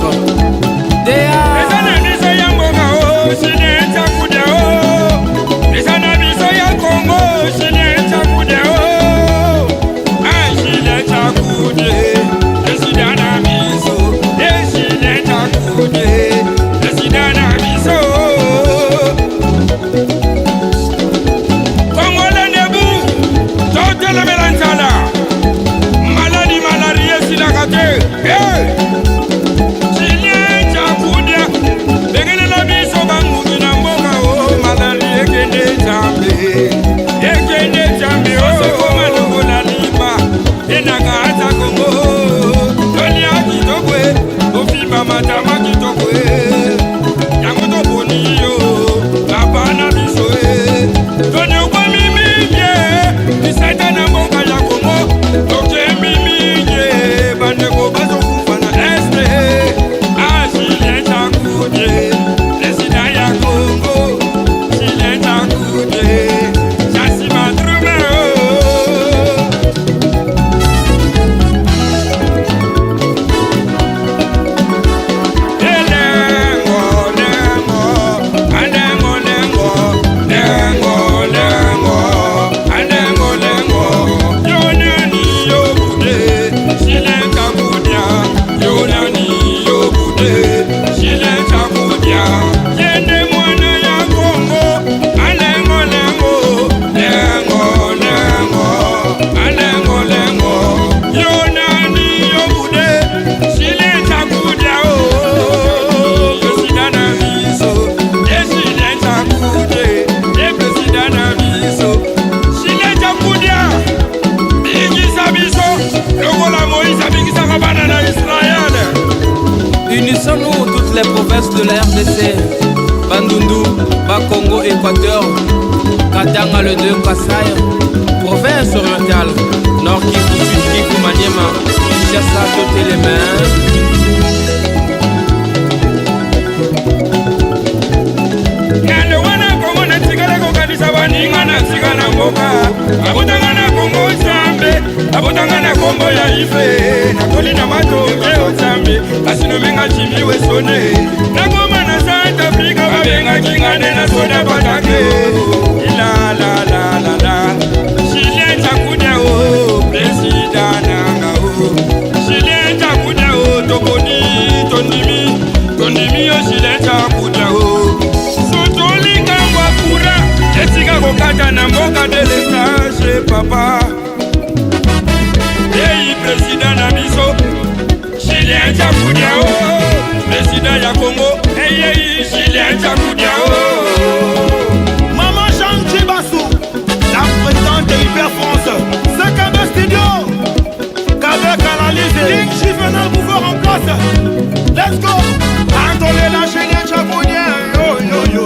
C: Unissons-nous toutes les provinces de la RDC, Bandundu, Bakongo, Équateur, Katanga, le 2, Kassai, province orientale, Nord Kivu, Sud Kivu, Maniema, Kinshasa, côté les mains.
E: nabotanga na kombo ya ife nakoli na matonge ozambe kasi nomenga jimi wesone nakoma na South Africa babengaki ngane na soda batake ilalalala Julien Chakudia o president nanga o Julien Chakudia o toboni tondimi o Julien Chakudia o sotolinga wakura etika kokata na mboka de l'estage papa Hey président na biso Julien Chakudia o président ya Congo Hey Julien Chakudia o
B: Maman Jean Chibassou, la présidente de Hyper France, c'est Cadet Studio, Cadet canalisé, King Juvenal Pouvoir en place. Let's go! Antolé la Julien Chakudia, yo yo yo.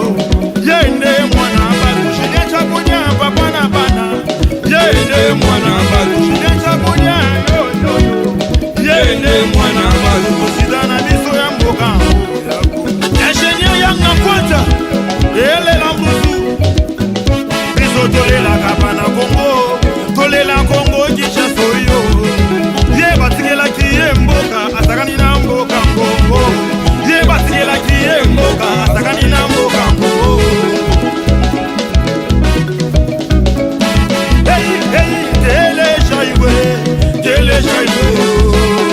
B: Yende mwana balu, Julien Chakudia, papa na bana. Yende mwana balu, Julien Chakudia, yo yo yo. Yende mwana balu, président na biso ya mboka. Ingénieur yang na kwata, ele la mbuzu. Biso tole la kapana Congo, tole la Congo Kinshasa yo. Ye batikela kiye mboka, asakani na mboka Congo. Ye batikela kiye mboka, asakani na mboka Congo. Hey hey, tele jaiwe,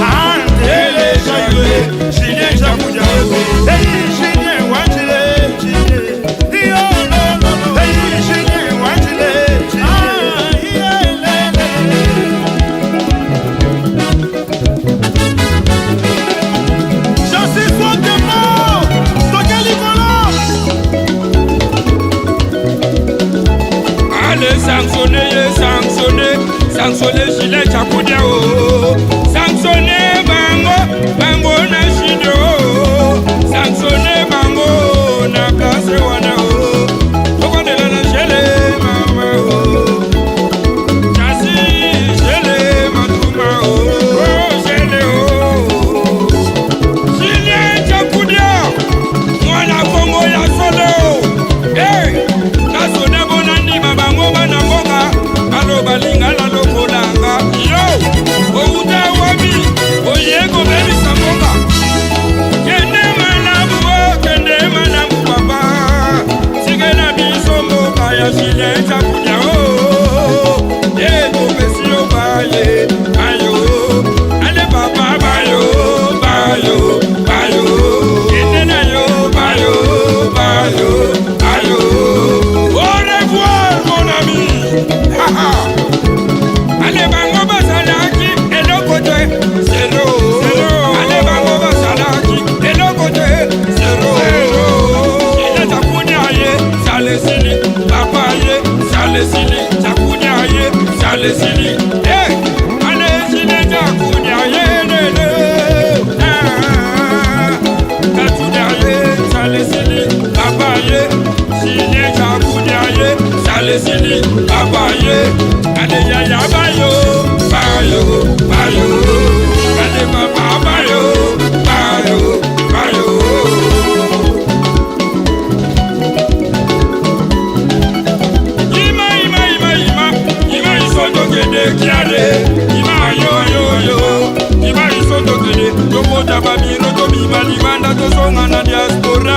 B: ah tele jaiwe, Julien Chakudia. Hey Julien wanjile, yo no no no. Hey Julien wanjile, ah yeah lele. J'en suis soit de mort, Tokali
E: Allez sanctionner Julien Chakudia o sanctionner bango na shido sanctionner bango na kase wana o tokondela na jele mama o kasi jele matuma o jele o Julien Chakudia mwana Kongo ya solo nasone bonani mabango bana mboka alo balingala lokolanga yo outa wami oyeko bebi sambonga kende manabu papa sigena biso mboka ya Julien Chakudia o eko besio baye ayo ale papa bayo kende na yo bayo ayo au revoir mon ami ale bango basalaki eloko te zero ale bango basalaki eloko te zero Julien Chakudia ye salesili papa ye salesili Chakudia ye salesili ale Julien Chakudia ye lele Chakudia ye salesili papa ye Julien Chakudia ye salesili papa ye ale yaya bayo ale papa bayo ima isoto kede kiare ima yo ima isoto kede tokota babiro to bima libanda to songa na diaspora